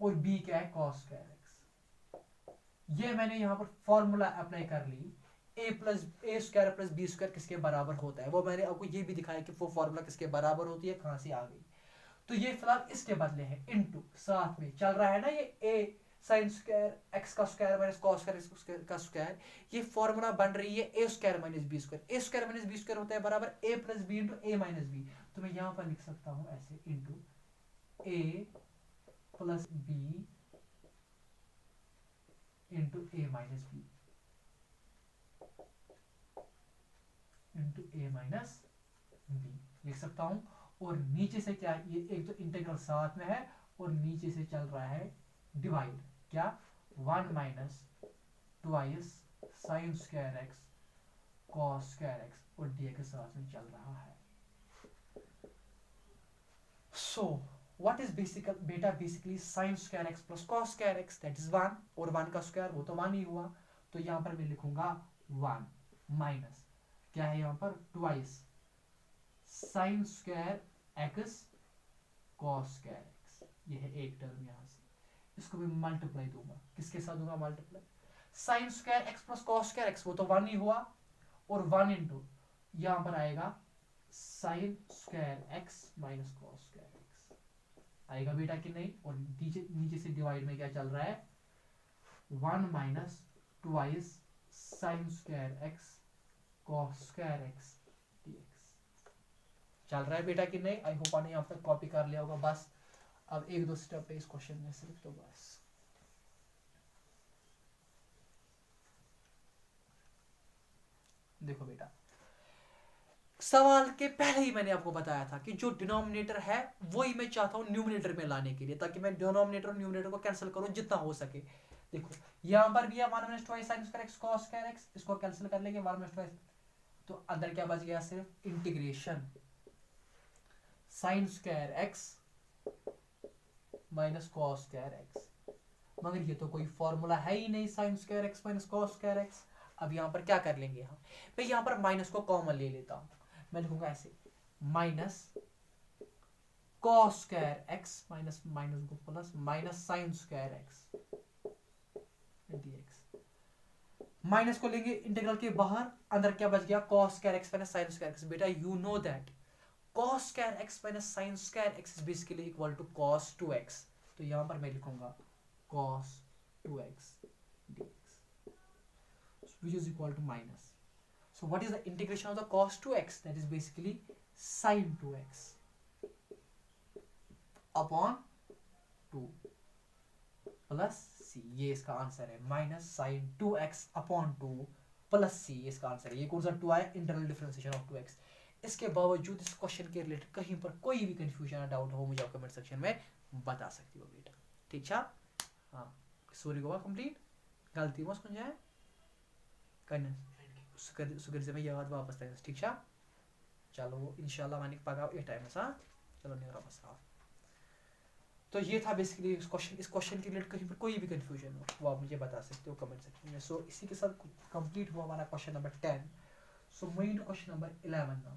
S1: और बी क्या है कॉस स्क्वायर एक्स। ये मैंने यहां पर फॉर्मूला अप्लाई कर ली, ए स्क्वायर प्लस बी स्क्वायर किसके बराबर होता है, वो मैंने आपको ये भी दिखाया कि वो फॉर्मूला किसके बराबर होती है, कहां से आ गई। तो ये फिलहाल इसके बदले है, इनटू साथ में चल रहा है ना ये ए साइन स्क्वायर एक्स का स्क्वायर माइनस कॉस स्क्वायर का स्क्वायर, ये फॉर्मूला बन रही है a square minus b square, A square minus b square होता है बराबर ए plus b into a minus B, तो मैं यहां पर लिख सकता हूं ऐसे into A plus b into a minus B into a minus B लिख सकता हूं, और नीचे से क्या, ये एक तो इंटीग्रल साथ में है और नीचे से चल रहा है डिवाइड, क्या 1 minus twice sine square x cos square x, और डी के साथ में चल रहा है। सो व्हाट इज बेटा basically sign square x plus cos square x, that is 1, और 1 का स्क्वायर वो तो 1 ही हुआ, तो यहां पर मैं लिखूंगा 1 माइनस क्या है यहां पर twice sine square x cos square x, ये है एक टर्म यहां से, इसको भी मल्टीप्लाई दूंगा, किसके साथ दूंगा multiply, sign square x plus cos square x वो तो 1 ही हुआ, और 1 इंटू यहां पर आएगा sign square x minus cos square x, आएगा बेटा कि नहीं, और नीचे से डिवाइड में क्या चल रहा है 1 minus twice sine square x cos square x dx, चल रहा है बेटा कि नहीं। आई होप आपने यहाँ तक कॉपी कर लिया होगा, बस अब एक दो स्टेप है इस क्वेश्चन में सिर्फ, तो बस देखो बेटा, सवाल के पहले ही मैंने आपको बताया था कि जो डिनोमिनेटर है वही मैं चाहता हूं न्यूमरेटर में लाने के लिए, ताकि मैं डिनोमिनेटर और न्यूमरेटर को कैंसिल करूं जितना हो सके। देखो यहां पर भी है 1 minus twice sine square x cos square x, इसको कैंसिल कर लेंगे 1 माइनस ट्वाइस, तो अंदर क्या बच गया सिर्फ integration sign square x minus cos square x, मगर ये तो कोई फॉर्मूला है ही नहीं sign square x minus cos square x. अब यहां पर क्या कर लेंगे हम, मैं यहां पर माइनस को कॉमन ले लेता हूं, मैं लिखूंगा ऐसे minus cos square x minus minus को plus minus sine square x dx, minus को लेंगे इंटीग्रल के बाहर, अंदर क्या बच गया, cos square x minus sin square x। बेटा you know that cos square x minus sin square x is basically equal to cos 2x। तो यहां पर मैं लिखूंगा cos 2x dx which is equal to minus, so what is the integration of the cos 2x, that is basically sin 2x upon 2 plus c, ये इसका आंसर है, minus sin 2x upon 2 plus c, इसका आंसर है। ये कौन सा 2 आया, इंटरनल डिफरेंशिएशन ऑफ 2x। इसके बावजूद इस क्वेश्चन के रिलेटेड कहीं पर कोई भी कंफ्यूजन या डाउट हो, मुझे आप कमेंट सेक्शन में बता सकती हो बेटा, ठीक है। हाँ सॉरी गोवा कंप्लीट गलती मत कुछ है करना सुगर से मैं याद वापस तक, ठीक है। चलो इंशाल्लाह मैंने पगा ये टाइम सा, चलो नहीं रहा बस। तो ये था बेसिकली इस क्वेश्चन के रिलेटेड कहीं पर कोई भी कंफ्यूजन हो वो आप मुझे बता सकते हो कमेंट सेक्शन में। सो इसी के साथ कंप्लीट हुआ हमारा question number 10। So moving to question number 11 now.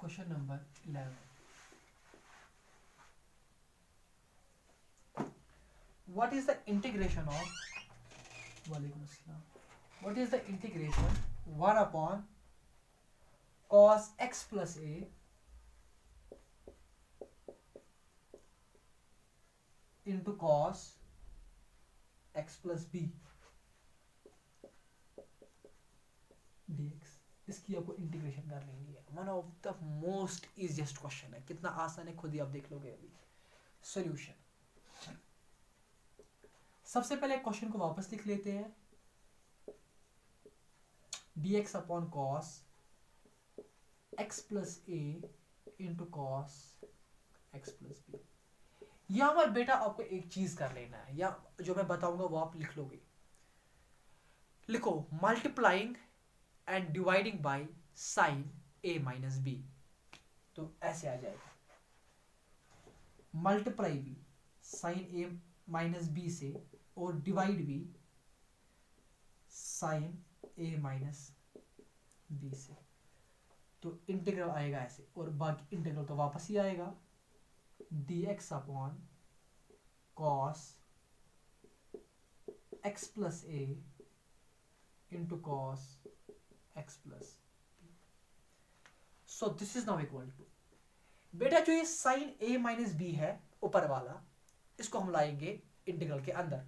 S1: Question number 11. What is the integration of what is the integration 1 upon cos x plus a into cos x plus b dx। इसकी आपको इंटीग्रेशन कर लेनी है। One of the most easiest question है, कितना आसान है खुद ही आप देख लोगे अभी। सॉल्यूशन, सबसे पहले क्वेश्चन को वापस लिख लेते हैं, dx upon cos x plus a into cos x plus b। यहां पर बेटा आपको एक चीज कर लेना है, या जो मैं बताऊंगा वो आप लिख लोगे। लिखो multiplying and dividing by sine a minus B. तो ऐसे आ जाएगा, मल्टीप्लाई भी साइन a माइनस बी से और डिवाइड भी साइन a माइनस बी से। तो इंटीग्रल आएगा ऐसे, और बाकी इंटीग्रल तो वापस ही आएगा, dx upon cos x plus a into cos x plus b। So this is now equal to, बेटा जो ये साइन a माइनस बी है ऊपर वाला, इसको हम लाएंगे इंटीग्रल के अंदर।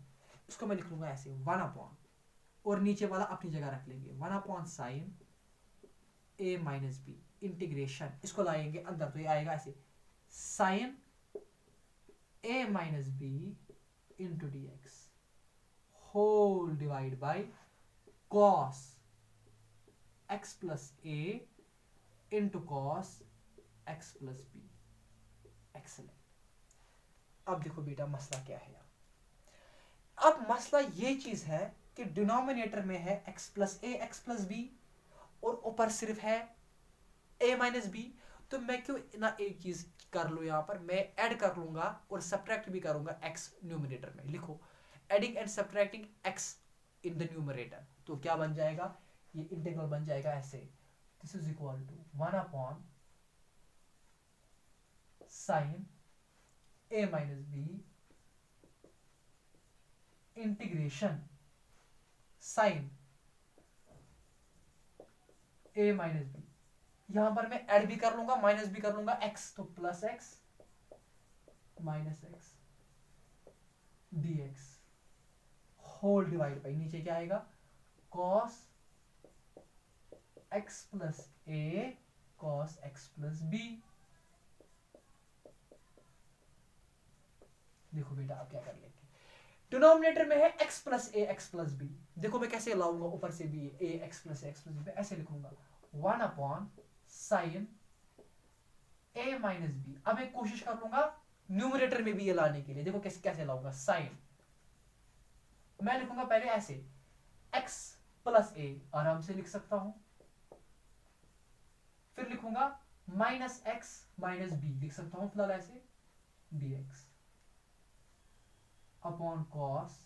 S1: इसको मैं लिख लूंगा ऐसे 1 अपॉन, और नीचे वाला अपनी जगह रख लेंगे, 1 upon sine a minus B integration, इसको लाएंगे अंदर। तो ये आएगा ऐसे, sine a minus B into D X whole divide by cos x plus a into cos x plus b। Excellent. अब देखो बेटा मसला क्या है। अब मसला ये चीज है कि डिनोमिनेटर में है x plus a x plus b और ऊपर सिर्फ है a माइनस b। तो मैं क्यों ना एक चीज कर लूं, यहां पर मैं ऐड कर लूंगा और सब्ट्रैक्ट भी करूंगा x न्यूमरेटर में। लिखो adding and subtracting x in the numerator. तो क्या बन जाएगा, ये इंटीग्रल बन जाएगा ऐसे, this is equal to 1 upon sine a minus B integration sine a minus B. यहां पर मैं ऐड भी कर लूंगा माइनस भी कर लूंगा x, तो plus x minus x dx whole divide by नीचे क्या आएगा, cos x plus a cos x plus b। देखो बेटा आप क्या कर लेंगे, डिनोमिनेटर में है x plus a x plus b। देखो मैं कैसे लाऊंगा ऊपर से भी a x प्लस b, ऐसे लिखूंगा 1 upon sine a minus b। अब मैं कोशिश कर लूंगा न्यूमरेटर में भी ये लाने के लिए। देखो कैसे कैसे लाऊंगा, साइन मैं लिखूंगा पहले ऐसे x प्लस ए आराम से लिख सकता हूं, फिर लिखूंगा माइनस एक्स माइनस बी लिख सकता हूं फिलहाल ऐसे, dx upon cos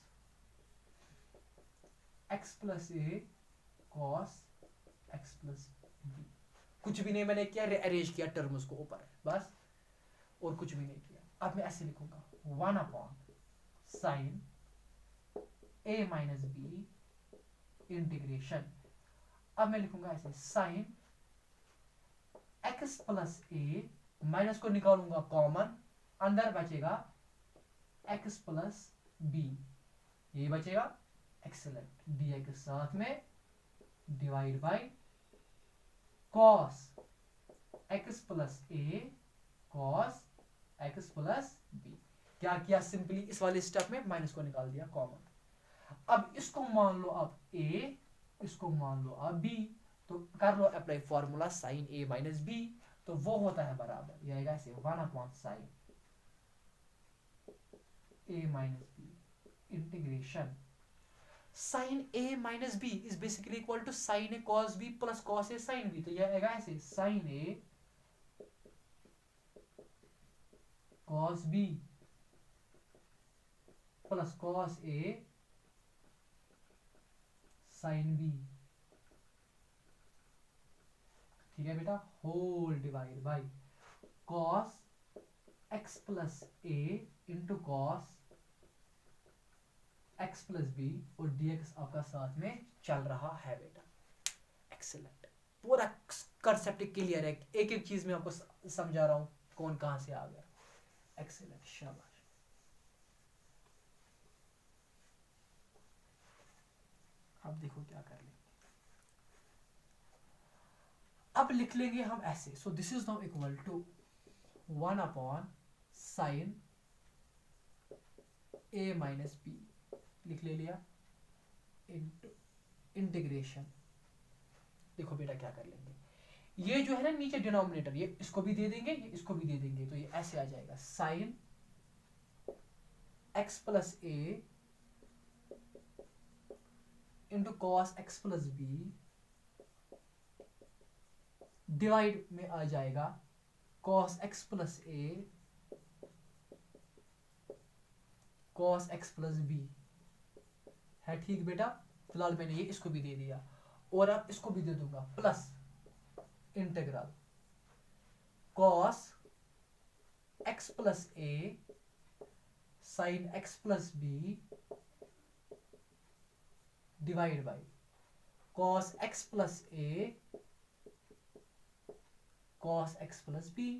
S1: x plus ए कॉस एक्स प्लस बी। कुछ भी नहीं मैंने किया, अरेंज किया टर्म्स को ऊपर बस, और कुछ भी नहीं किया। अब मैं ऐसे लिखूंगा 1 upon sine A minus B integration. अब मैं लिखूंगा ऐसे साइन एक्स प्लस ए, माइनस को निकालूंगा कॉमन, अंदर बचेगा एक्स प्लस बी, ये बचेगा एक्सेलेंट, डी के साथ में divide by cos x plus A cos x plus B. क्या किया, सिंपली इस वाले स्टेप में माइनस को निकाल दिया कॉमन। अब इसको मान लो अब ए, इसको मान लो अब बी, तो कर लो apply formula sine A minus B, तो वो होता है बराबर, ये आएगा ऐसे 1 upon sine A minus B integration sine A minus B is basically equal to sine A cos B plus cos A sine B, तो यह आएगा ऐसे sine A cos B plus cos A sine B, ठीक है बेटा, whole divide by cos x plus A into cos x plus b, और dx आपका साथ में चल रहा है बेटा। एक्सीलेंट, पूरा कंसेप्ट क्लियर है, एक एक चीज में आपको समझा रहा हूं कौन कहां से आ गया। एक्सीलेंट, शाबाश। अब देखो क्या कर लेंगे, अब लिख लेंगे हम ऐसे, so this is now equal to 1 upon sine A minus B, लिख ले लिया, इंटीग्रेशन। देखो बेटा क्या कर लेंगे, ये जो है ना नीचे डिनोमिनेटर, ये इसको भी दे देंगे, ये इसको भी दे देंगे, तो ये ऐसे आ जाएगा साइन एक्स प्लस ए into cos x plus B, divide में आ जाएगा कॉस एक्स प्लस ए कॉस एक्स प्लस बी, है ठीक बेटा। फिलहाल मैंने ये इसको भी दे दिया, और अब इसको भी दे दूंगा plus integral cos x plus A sine x plus B divide by cos x plus A cos x plus B,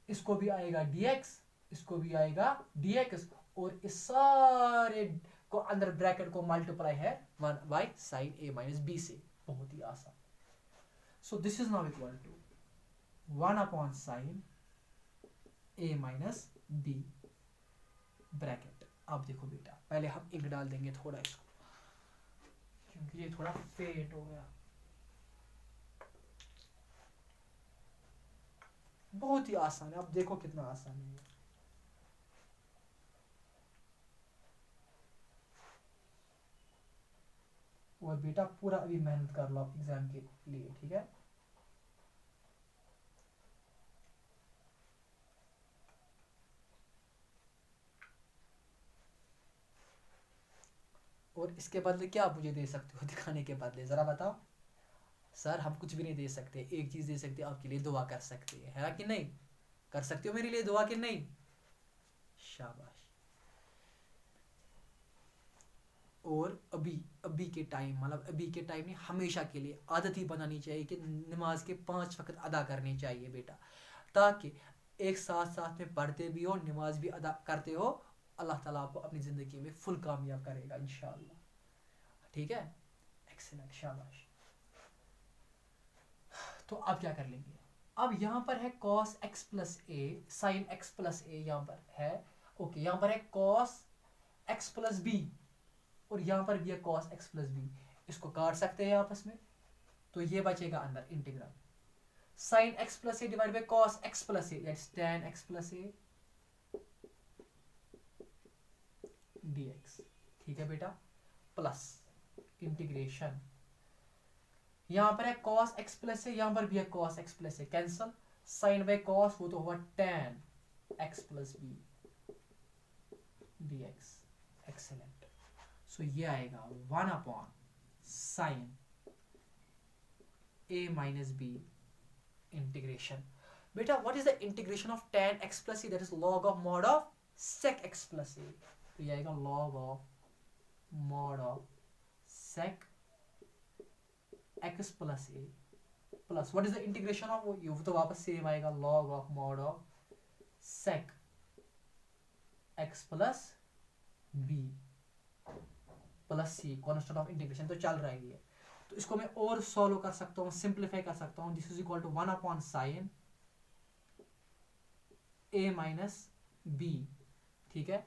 S1: इसको भी आएगा dx, इसको भी आएगा dx, और इस सारे को अंदर ब्रैकेट को मल्टीप्लाई है 1 by sine A minus B से, बहुत ही आसान। So this is now equal to 1 upon sine A minus B bracket. अब देखो बेटा, पहले हम इंक डाल देंगे थोड़ा इसको, क्योंकि ये थोड़ा फेट हो गया। बहुत ही आसान है, अब देखो कितना आसान है। और बेटा पूरा अभी मेहनत कर लो एग्जाम के लिए, ठीक है। और इसके बदले क्या आप मुझे दे सकते हो दिखाने के बदले, जरा बताओ। सर हम कुछ भी नहीं दे सकते, एक चीज दे सकते, आपके लिए दुआ कर सकते हैं, है कि नहीं? कर सकते हो मेरे लिए दुआ कि नहीं? शाबाश। और अभी के टाइम, मतलब अभी के टाइम में हमेशा के लिए आदत ही बनानी चाहिए कि नमाज के 5 वक्त अदा करनी चाहिए बेटा, ताकि एक साथ साथ में पढ़ते भी हो, नमाज भी अदा करते हो, अल्लाह ताला आपको अपनी ज़िंदगी में फुल कामयाब करेगा इंशाअल्लाह, ठीक है। एक्सीलेंट, शाबाश। तो अब क्या कर लेंगे, अब यहाँ पर है cos x plus A sign x plus ए, यहाँ पर है ओके, यहाँ पर है cos x प्लस बी, और यहाँ पर भी है cos x प्लस बी, इसको काट सकते हैं आपस में, तो ये बचेगा अंदर integral sine x plus A divide by cos x plus A, that's tan x plus A dx, ठीक है बेटा। प्लस इंटीग्रेशन, यहाँ पर है कॉस एक्स प्लस है, यहाँ पर भी है कॉस एक्स प्लस है, कैंसल, साइन बाई कॉस वो तो हुआ tan x plus B D x, excellent. So ये आएगा 1 upon sine a minus B integration. बेटा what is the integration of tan x plus e, that is log of mod of sec x plus e, तो ये आएगा log of mod of sec x plus a plus what is the integration of, वो तो वापस सेम आएगा log of mod of sec x plus b plus c, constant of integration तो चल रहा है ये। तो इसको मैं और सॉल्व कर सकता हूँ, सिंप्लीफाई कर सकता हूँ, this is equal to 1 upon sine a minus b, ठीक है।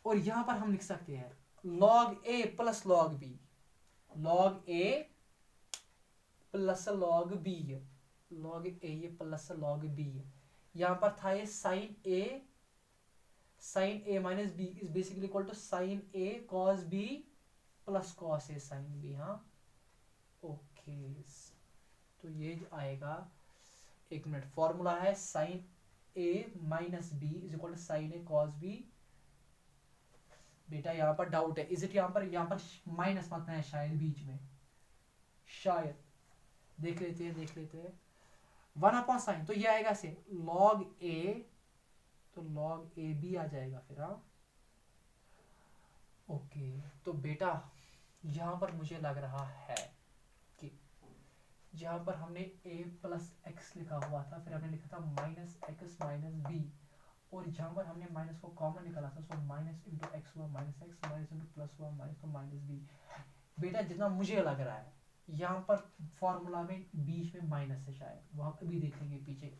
S1: और यहां पर हम लिख सकते हैं log a plus log b, log a plus log b, log a ये प्लस log b, यहां पर था ये sin a minus b is basically equal to sin a cos b plus cos a sin b, हाँ ओके। तो ये आएगा, एक मिनट, फॉर्मूला है sin a minus b is equal to sin a cos b। बेटा यहाँ पर डाउट है, इज इट यहाँ पर माइनस मत है शायद बीच में, शायद देख लेते हैं 1 अपॉन साइन, तो ये आएगा से log a, तो log a b आ जाएगा फिर, हाँ ओके। तो बेटा यहाँ पर मुझे लग रहा है कि जहाँ पर हमने a प्लस एक्स लिखा हुआ था, फिर हमने लिखा था माइनस एक्स माइनस बी, और जहाँ पर हमने माइनस को कॉमन निकाला था, सो माइनस इंटू एक्स हुआ minus x, minus into plus हुआ माइनस, तो माइनस बी। बेटा जितना मुझे लग रहा है यहाँ पर फॉर्मूला में बीच में माइनस है शायद, वहां अभी देखेंगे पीछे,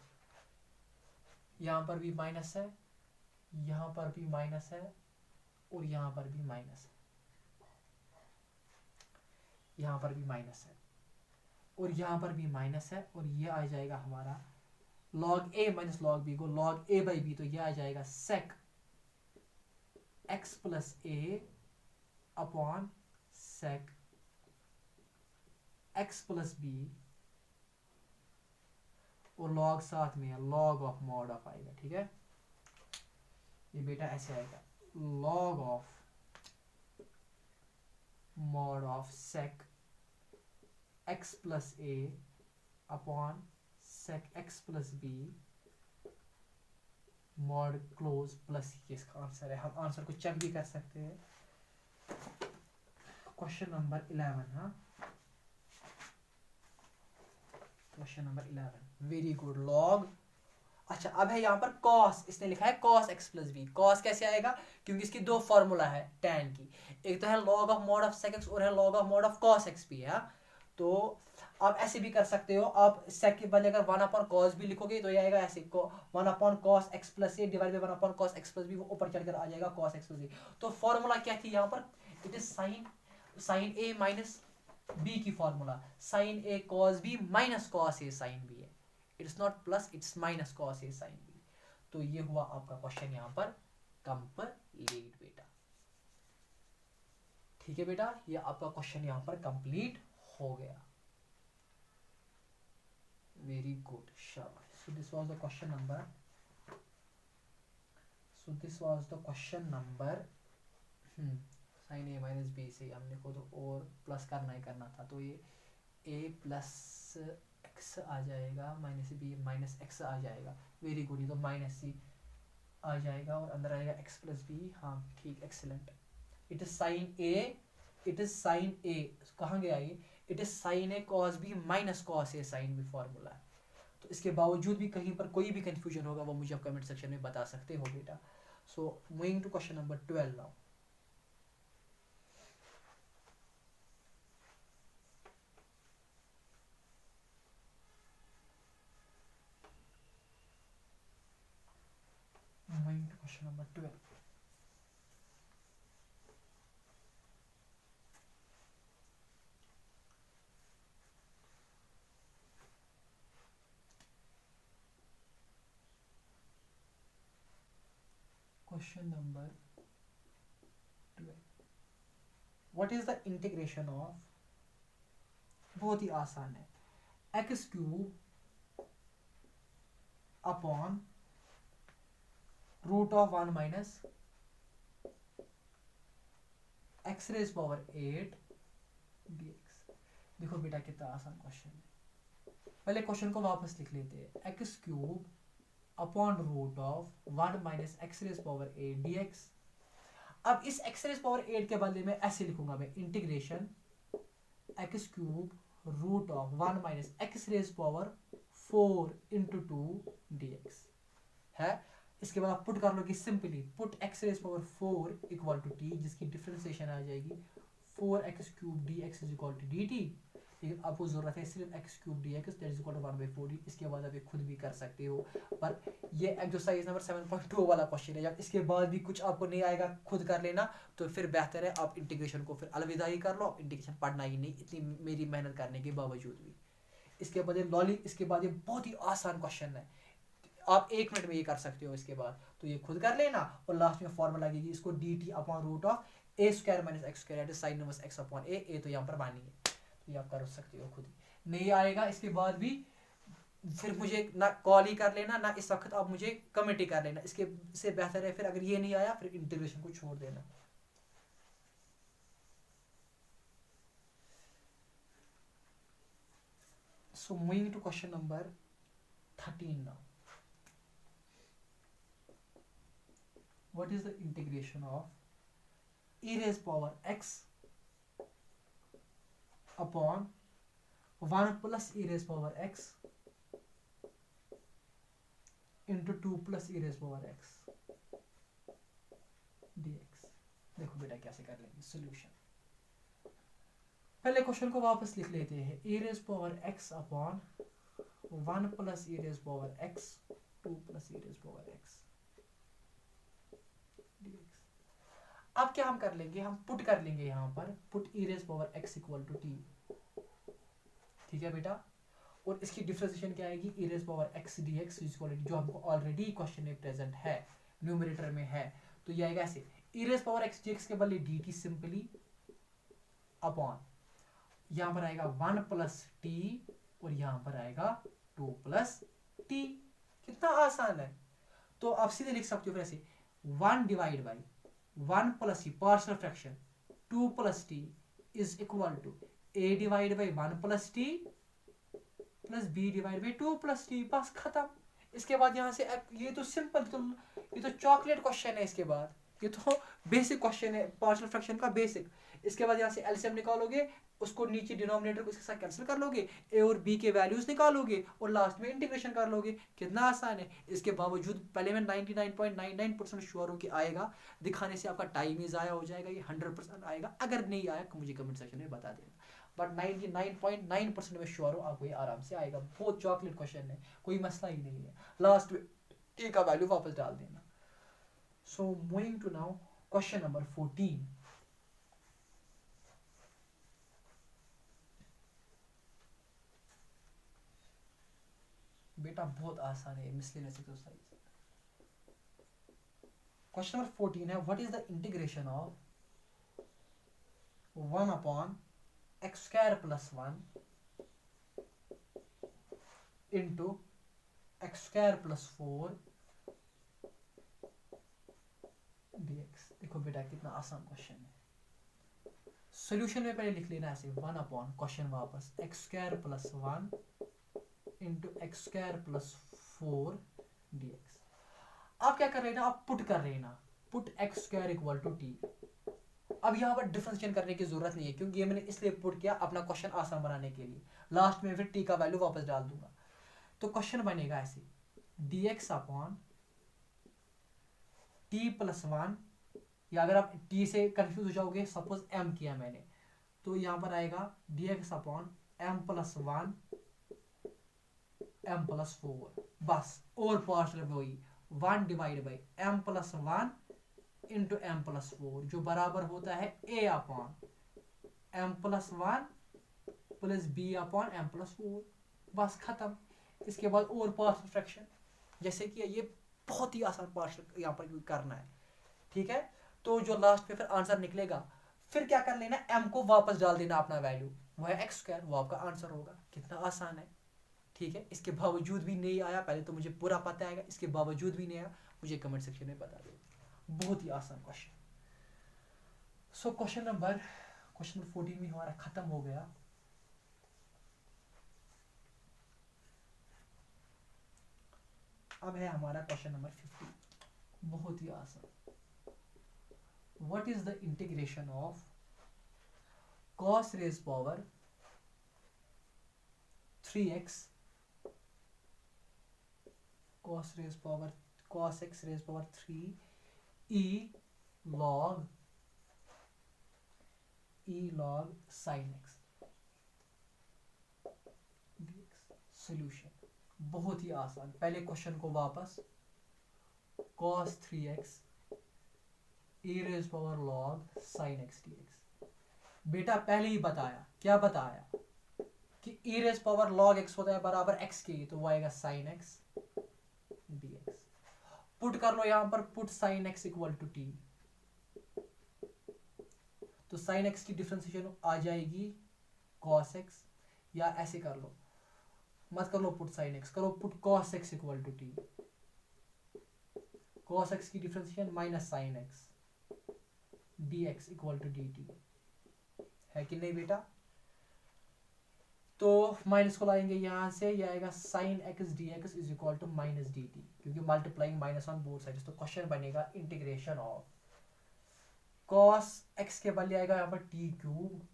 S1: यहाँ पर भी माइनस है, यहाँ पर भी माइनस है, और यहाँ पर भी माइनस है, यहाँ पर भी माइनस है, और यहाँ पर भी माइनस है, और ये आ जाएगा हमारा log a minus log b को log a बाई b, तो ये आ जाएगा sec x plus a upon sec x plus b, और log साथ में है log ऑफ मॉड ऑफ आएगा, ठीक है। ये बेटा ऐसे आएगा log of mod of sec x plus a upon sec x plus b mod close plus, ये इसका आंसर है। हम आंसर को चेक भी कर सकते हैं, क्वेश्चन नंबर 11, हाँ question number 11, very good. log, अच्छा अब है यहाँ पर cos, इसने लिखा है cos x plus b, cos कैसे आएगा, क्योंकि इसकी दो फॉर्मूला है tan की, एक तो है log of mod of sec x और है log of mod of cos x भी है। तो आप ऐसे भी कर सकते हो, आप sec के बदले अगर 1 अपॉन cos भी लिखोगे तो ये आएगा ऐसे 1 upon cos x plus a divide by 1 upon cos x plus b, वो ऊपर चढ़कर आ जाएगा cos x प्लस a। तो फॉर्मूला क्या थी यहाँ पर, it is sin a minus b की formula, sin a cos b minus cos a sin b है, it's not plus, it's minus cos a sin b। तो ये हुआ आपका क्वेश्चन यहाँ पर कंप्लीट बेटा, ठीक है बेटा, ये आपका क्वेश्चन यहाँ पर कंप्लीट हो गया, वेरी गुड, शाबाश। So this was the question number sin a minus b से हमने को तो और प्लस करना ही करना था, तो ये a प्लस x आ जाएगा, माइनस b माइनस x आ जाएगा, वेरी गुड। ये तो माइनस c आ जाएगा और अंदर आएगा x प्लस b, हाँ ठीक, excellent. It is sine a कहाँ गया ये, it is sine a cos b minus cos a sin b formula है। तो इसके बावजूद भी कहीं पर कोई भी कंफ्यूजन होगा वो मुझे आप कमेंट सेक्शन में बता सकते हो बेटा। So moving to question number 12 now. Moving to question number 12. Question number 12. What is the integration of, बहुत ही आसान है, X cube upon root of 1 minus X raise power 8 dx। देखो बेटा कितना आसान क्वेश्चन है। पहले क्वेश्चन को वापस लिख लेते हैं, X cube upon root of 1 minus X raise power 8 dx। अब इस एक्स रेज पावर 8 के बदले में ऐसे लिखूंगा मैं, integration X cube root of 1 minus X raise power 4 into 2 dx है। इसके बाद आप पुट कर लोगे simply, put X raise power 4 equal to T, जिसकी डिफरेंशिएशन आ जाएगी 4x cube dx is equal to dt। लेकिन आपको जरूरत है सिर्फ x cube dx that is equal to 1/4। इसके बाद आप ये खुद भी कर सकते हो, पर ये एक्सरसाइज नंबर 7.2 वाला क्वेश्चन है। जब इसके बाद भी कुछ आपको नहीं आएगा खुद कर लेना, तो फिर बेहतर है आप इंटीग्रेशन को फिर अलविदा ही कर लो, इंटीग्रेशन पढ़ना ही नहीं, इतनी मेरी मेहनत करने के बावजूद भी। इसके बाद ये लॉली, इसके बाद ये बहुत ही आसान क्वेश्चन है, आप 1 मिनट में ये कर सकते हो। इसके बाद तो ये खुद कर लेना, और लास्ट में फॉर्मूला लगेगी इसको dt upon root of a square minus X square that is sin inverse x upon a तो यहाँ पर बानी है, तो ये आप कर सकते हो खुद ही। नहीं आएगा इसके बाद भी फिर मुझे ना कॉल ही कर लेना, ना इस वक्त आप मुझे कमेंट ही कर लेना, इसके से बेहतर है फिर अगर ये नहीं आया फिर इंटीग्रेशन को छोड़ देना। So moving to question number 13 now. What is the integration of e raised power x upon 1 plus e raised power x into 2 plus e raised power x dx। देखो बेटा कैसे कर लेंगे सॉल्यूशन। पहले क्वेश्चन को वापस लिख लेते हैं, e raised power x upon 1 plus e raised power x 2 plus e raised power x dx। अब क्या हम कर लेंगे, हम पुट कर लेंगे यहाँ पर, put e raised power x equal to t, ठीक है बेटा। और इसकी डिफरेंशिएशन क्या आएगी, e raised power x dx equal to, जो हमको ऑलरेडी क्वेश्चन में प्रेजेंट है, न्यूमरेटर में है, तो ये आएगा ऐसे, e raised power x dx के बदले dt सिंपली अपॉन, यहाँ पर आएगा 1 प्लस टी और यहाँ पर आएगा 2 प्लस टी। कितना आसान है। तो आप सीधे लिख सकते हो फिर ऐसे, 1 divide by 1 plus T partial fraction 2 plus T is equal to a divide by 1 plus T plus b divide by 2 plus T, बस खत्म। इसके बाद यहाँ से ये तो सिंपल, तो ये तो चॉकलेट क्वेश्चन है। इसके बाद ये तो बेसिक क्वेश्चन है पार्शियल फ्रैक्शन का बेसिक। इसके बाद यहाँ से एलसीएम निकालोगे, उसको नीचे डिनोमिनेटर को इसके साथ कैंसिल कर लोगे, ए और बी के वैल्यूज निकालोगे और लास्ट में इंटीग्रेशन कर लोगे। कितना आसान है। इसके बावजूद पहले मैं 99.99% श्योर हूँ कि आएगा, दिखाने से आपका टाइम ही ज़ाया हो जाएगा, ये 100% आएगा। अगर नहीं आया तो मुझे कमेंट सेक्शन में बता देना, बट 99.9% में श्योर हूँ आपको ये आराम से आएगा। बहुत चॉकलेट क्वेश्चन है, कोई मसला ही नहीं है। लास्ट में ए का वैल्यू वापस डाल देना। So moving to now question number 14। बेटा बहुत आसान है, मिसलेनियस एक्सरसाइज। क्वेश्चन नंबर 14 है, what is the integration of 1 upon x square plus 1 into x square plus 4 dx। देखो बेटा कितना आसान क्वेश्चन है। सॉल्यूशन में पहले लिख लेना ऐसे, 1 अपॉन क्वेश्चन वापस x square plus 1 into x square plus 4 dx। आप क्या कर रहे हैं ना, आप पुट कर रहे हैं ना, put X square equal to T. अब यहाँ पर डिफरेंशिएट करने की जरूरत नहीं है, क्योंकि ये मैंने इसलिए पुट किया अपना क्वेश्चन आसान बनाने के लिए। लास्ट में फिर टी का वैल्यू वापस डाल दूंगा। तो क्वेश्चन बनेगा ऐसे, dx अपॉन टी प्लस 1, या अगर आप टी से कंफ्यूज हो जाओगे, सपोज m किया मैंने, तो यहाँ पर आएगा dx upon m plus 1 m plus 4, बस। और पार्शियल वही 1 divide by m plus 1 into m plus 4, जो बराबर होता है a upon m plus 1 plus b upon m plus 4, बस खत्म। इसके बाद और पार्शियल फ्रैक्शन, जैसे कि ये बहुत ही आसान पार्शियल यहाँ पर करना है, ठीक है। तो जो लास्ट में फिर आंसर निकलेगा, फिर क्या कर लेना, m को वापस डाल देना अपना वैल्यू, वो है x स्क्वायर, वो आपका आंसर होगा। कितना आसान है, ठीक है। इसके बावजूद भी नहीं आया, पहले तो मुझे पूरा पता आएगा, इसके बावजूद भी नहीं आया मुझे कमेंट सेक्शन में बता दो। बहुत ही आसान क्वेश्चन। सो क्वेश्चन नंबर 14 भी हमारा खत्म हो गया। अब है हमारा क्वेश्चन नंबर 50, बहुत ही आसान। What is the integration of cos raise power 3x cos x raise power 3 e log sin x dx। Solution बहुत ही आसान। पहले क्वेश्चन को वापस, cos 3x e raise power log sin x dx। बेटा पहले ही बताया, क्या बताया कि e raise power log x होता है बराबर x के, तो वो आएगा sin x dx। पुट कर लो यहां पर, put sin x equal to t, तो sin x की डिफरेंशिएशन आ जाएगी cos x, या ऐसे कर लो, मत कर लो पुट sin x, करो put cos x equal to t। cos x की differentiation minus sin x dx equal to dt है कि नहीं बेटा। तो माइनस को लाएंगे यहां से, यह आएगा sin x dx is equal to minus dt, क्योंकि multiplying minus on both sides. तो क्वेश्चन बनेगा इंटीग्रेशन ऑफ cos x के बदले आएगा यहाँ पर t cube,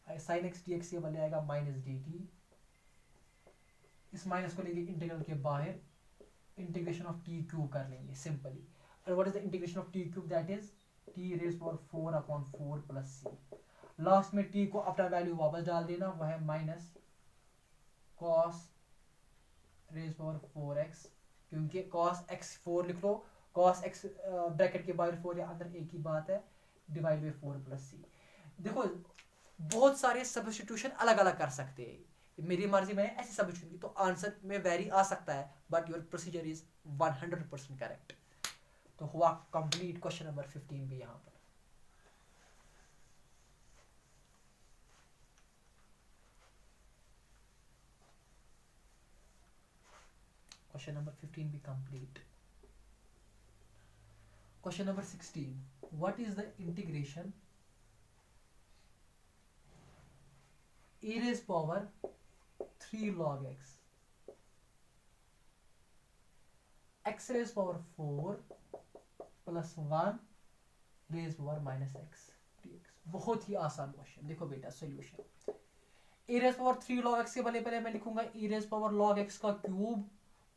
S1: sin x dx के बदले आएगा माइनस dt। इस माइनस को लेके इंटीग्रल के बाहर इंटीग्रेशन ऑफ t क्यूब कर लेंगे सिंपली। और what is the integration of t cube, that is t raise power 4 upon 4 plus c। Last में t को अपना वैल्यू वापस डाल देना, वह है minus cos raise power 4x, क्योंकि cos x 4 लिख लो, cos x ब्रैकेट के बाहर 4 या अंदर एक ही बात है, डिवाइड बाय 4 प्लस c। देखो बहुत सारे सब्स्टिट्यूशन अलग अलग कर सकते हैं, मेरी मर्जी मैंने ऐसी सब्स्टिट्यूशन की, तो आंसर में वेरी आ सकता है, but your procedure is 100% correct. तो हुआ कंप्लीट क्वेश्चन नंबर 15 भी यहां पर। क्वेश्चन नंबर 15 भी complete. Question number 16, what is the integration e raised power 3 log x x raised power 4 plus 1 raise power minus x dx। बहुत ही आसान क्वेश्चन। देखो बेटा solution, e raise power 3 log x के बदले पहले मैं लिखूंगा e raise power log x का क्यूब,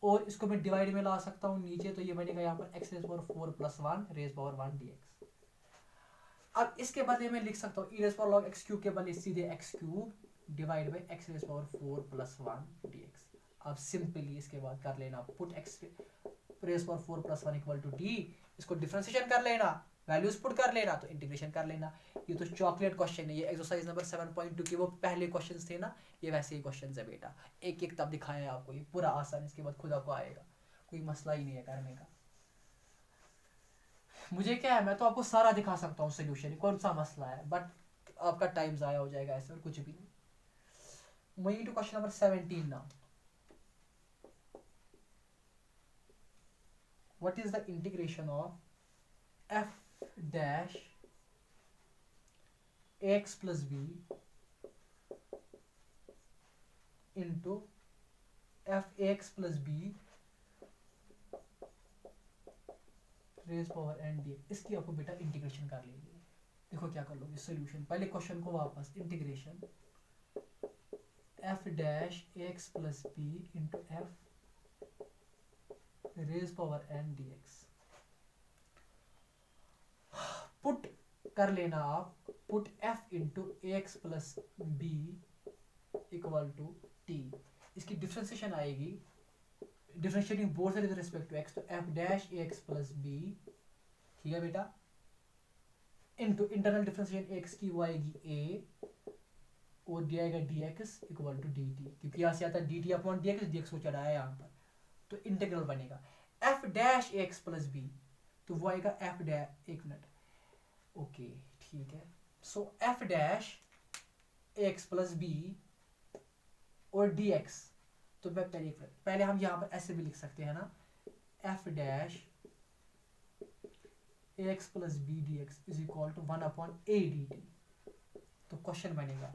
S1: और इसको मैं डिवाइड में ला सकता हूं नीचे, तो ये बनेगा यहाँ पर x raise power 4 plus 1 raise power 1 dx। अब इसके बदले में लिख सकता हूँ e raise power log x cube के बदले सीधे x cube divide by x raise power 4 plus 1 dx। अब सिंपली इसके बाद कर लेना put x raise power 4 plus 1 equal to d, इसको डिफरेंशिएशन कर लेना, वैल्यूज पुट कर लेना, तो इंटीग्रेशन कर लेना। ये तो चॉकलेट क्वेश्चन है, ये एक्सरसाइज नंबर 7.2 के वो पहले क्वेश्चंस थे ना, ये वैसे ही क्वेश्चंस है बेटा, एक एक तब दिखाया है आपको, ये पूरा आसान, इसके बाद खुद आपको आएगा, कोई मसला ही नहीं है करने का। मुझे क्या है, मैं तो आपको सारा दिखा सकता हूँ सोल्यूशन, कौन सा मसला है, बट आपका टाइम जाया हो जाएगा ऐसे, और कुछ भी नहीं। Moving to question number 17 now. What is the integration of f dash ax plus b into f ax plus b raise power n dx। इसकी आपको बेटा इंटीग्रेशन कर लेंगे। देखो क्या कर लोगे सोल्यूशन, पहले क्वेश्चन को वापस, integration f dash ax plus b into f raise power n dx। Put कर लेना आप, put f into ax plus b equal to t। इसकी डिफरेंशिएशन आएगी, differentiating both side with respect to x, तो f dash ax plus b, ठीक है बेटा, इनटू इंटरनल डिफरेंशिएशन x की वो आएगी a, और दिया जाएगा dx इक्वल टू dt, क्योंकि यहाँ से आता है dt अपॉन dx को चढ़ाया यहाँ पर, तो इंटीग्रल बनेगा f dash ax plus b, तो वो आएगा f डैश, एक मिनट, ओके ठीक है। So f dash x plus b और डी एक्स, तो मैं पहले हम यहाँ पर ऐसे भी लिख सकते हैं ना, F dash x plus B D X is equal to 1/a dt। तो क्वेश्चन बनेगा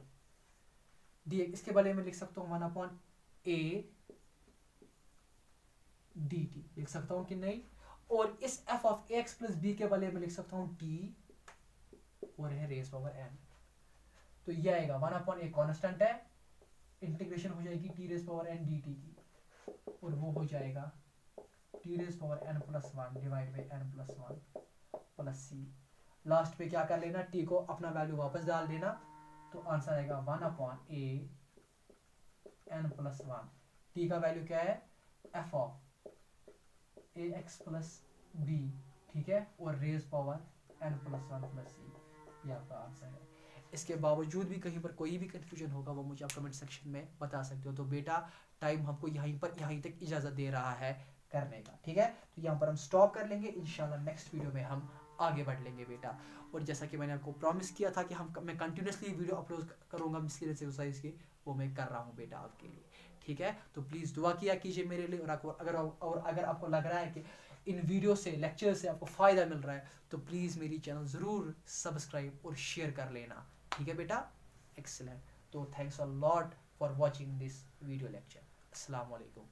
S1: डी, इसके बदले में लिख सकता हूँ 1/a dt लिख सकता हूँ कि नहीं। और इस f of X plus B के बदले में लिख सकता हूँ t और है रेज पावर n। तो ये आएगा 1/a कांस्टेंट है, इंटीग्रेशन हो जाएगी t raise power n dt की, और वो हो जाएगा t raise power n plus 1 divide by n plus 1 plus c। Last पे क्या कर लेना, t को अपना वैल्यू वापस डाल देना, तो आंसर आएगा 1/a n प्लस 1। t का वैल्यू क्या है, f of ax plus b, ठीक है, और raise power n plus 1 plus c, ये आपका आंसर है। इसके बावजूद भी कहीं पर कोई भी कंफ्यूजन होगा वो मुझे आप कमेंट सेक्शन में बता सकते हो। तो बेटा टाइम हमको यहीं तक इजाज़त दे रहा है करने का, ठीक है। तो यहाँ पर हम स्टॉप कर लेंगे, इंशाल्लाह नेक्स्ट वीडियो में हम आगे बढ़ लेंगे बेटा। और जैसा कि मैंने आपको प्रॉमिस किया था कि मैं कंटिन्यूसली वीडियो अपलोड करूँगा मिसलेनियस एक्सरसाइज की, वो मैं कर रहा हूँ बेटा आपके लिए, ठीक है। तो प्लीज़ दुआ किया कीजिए मेरे लिए, और अगर आपको लग रहा है कि इन वीडियो से लेक्चर से आपको फ़ायदा मिल रहा है तो प्लीज़ मेरी चैनल ज़रूर सब्सक्राइब और शेयर कर लेना, ठीक है बेटा। एक्सीलेंट। तो thanks a lot for watching this video lecture. अस्सलाम वालेकुम।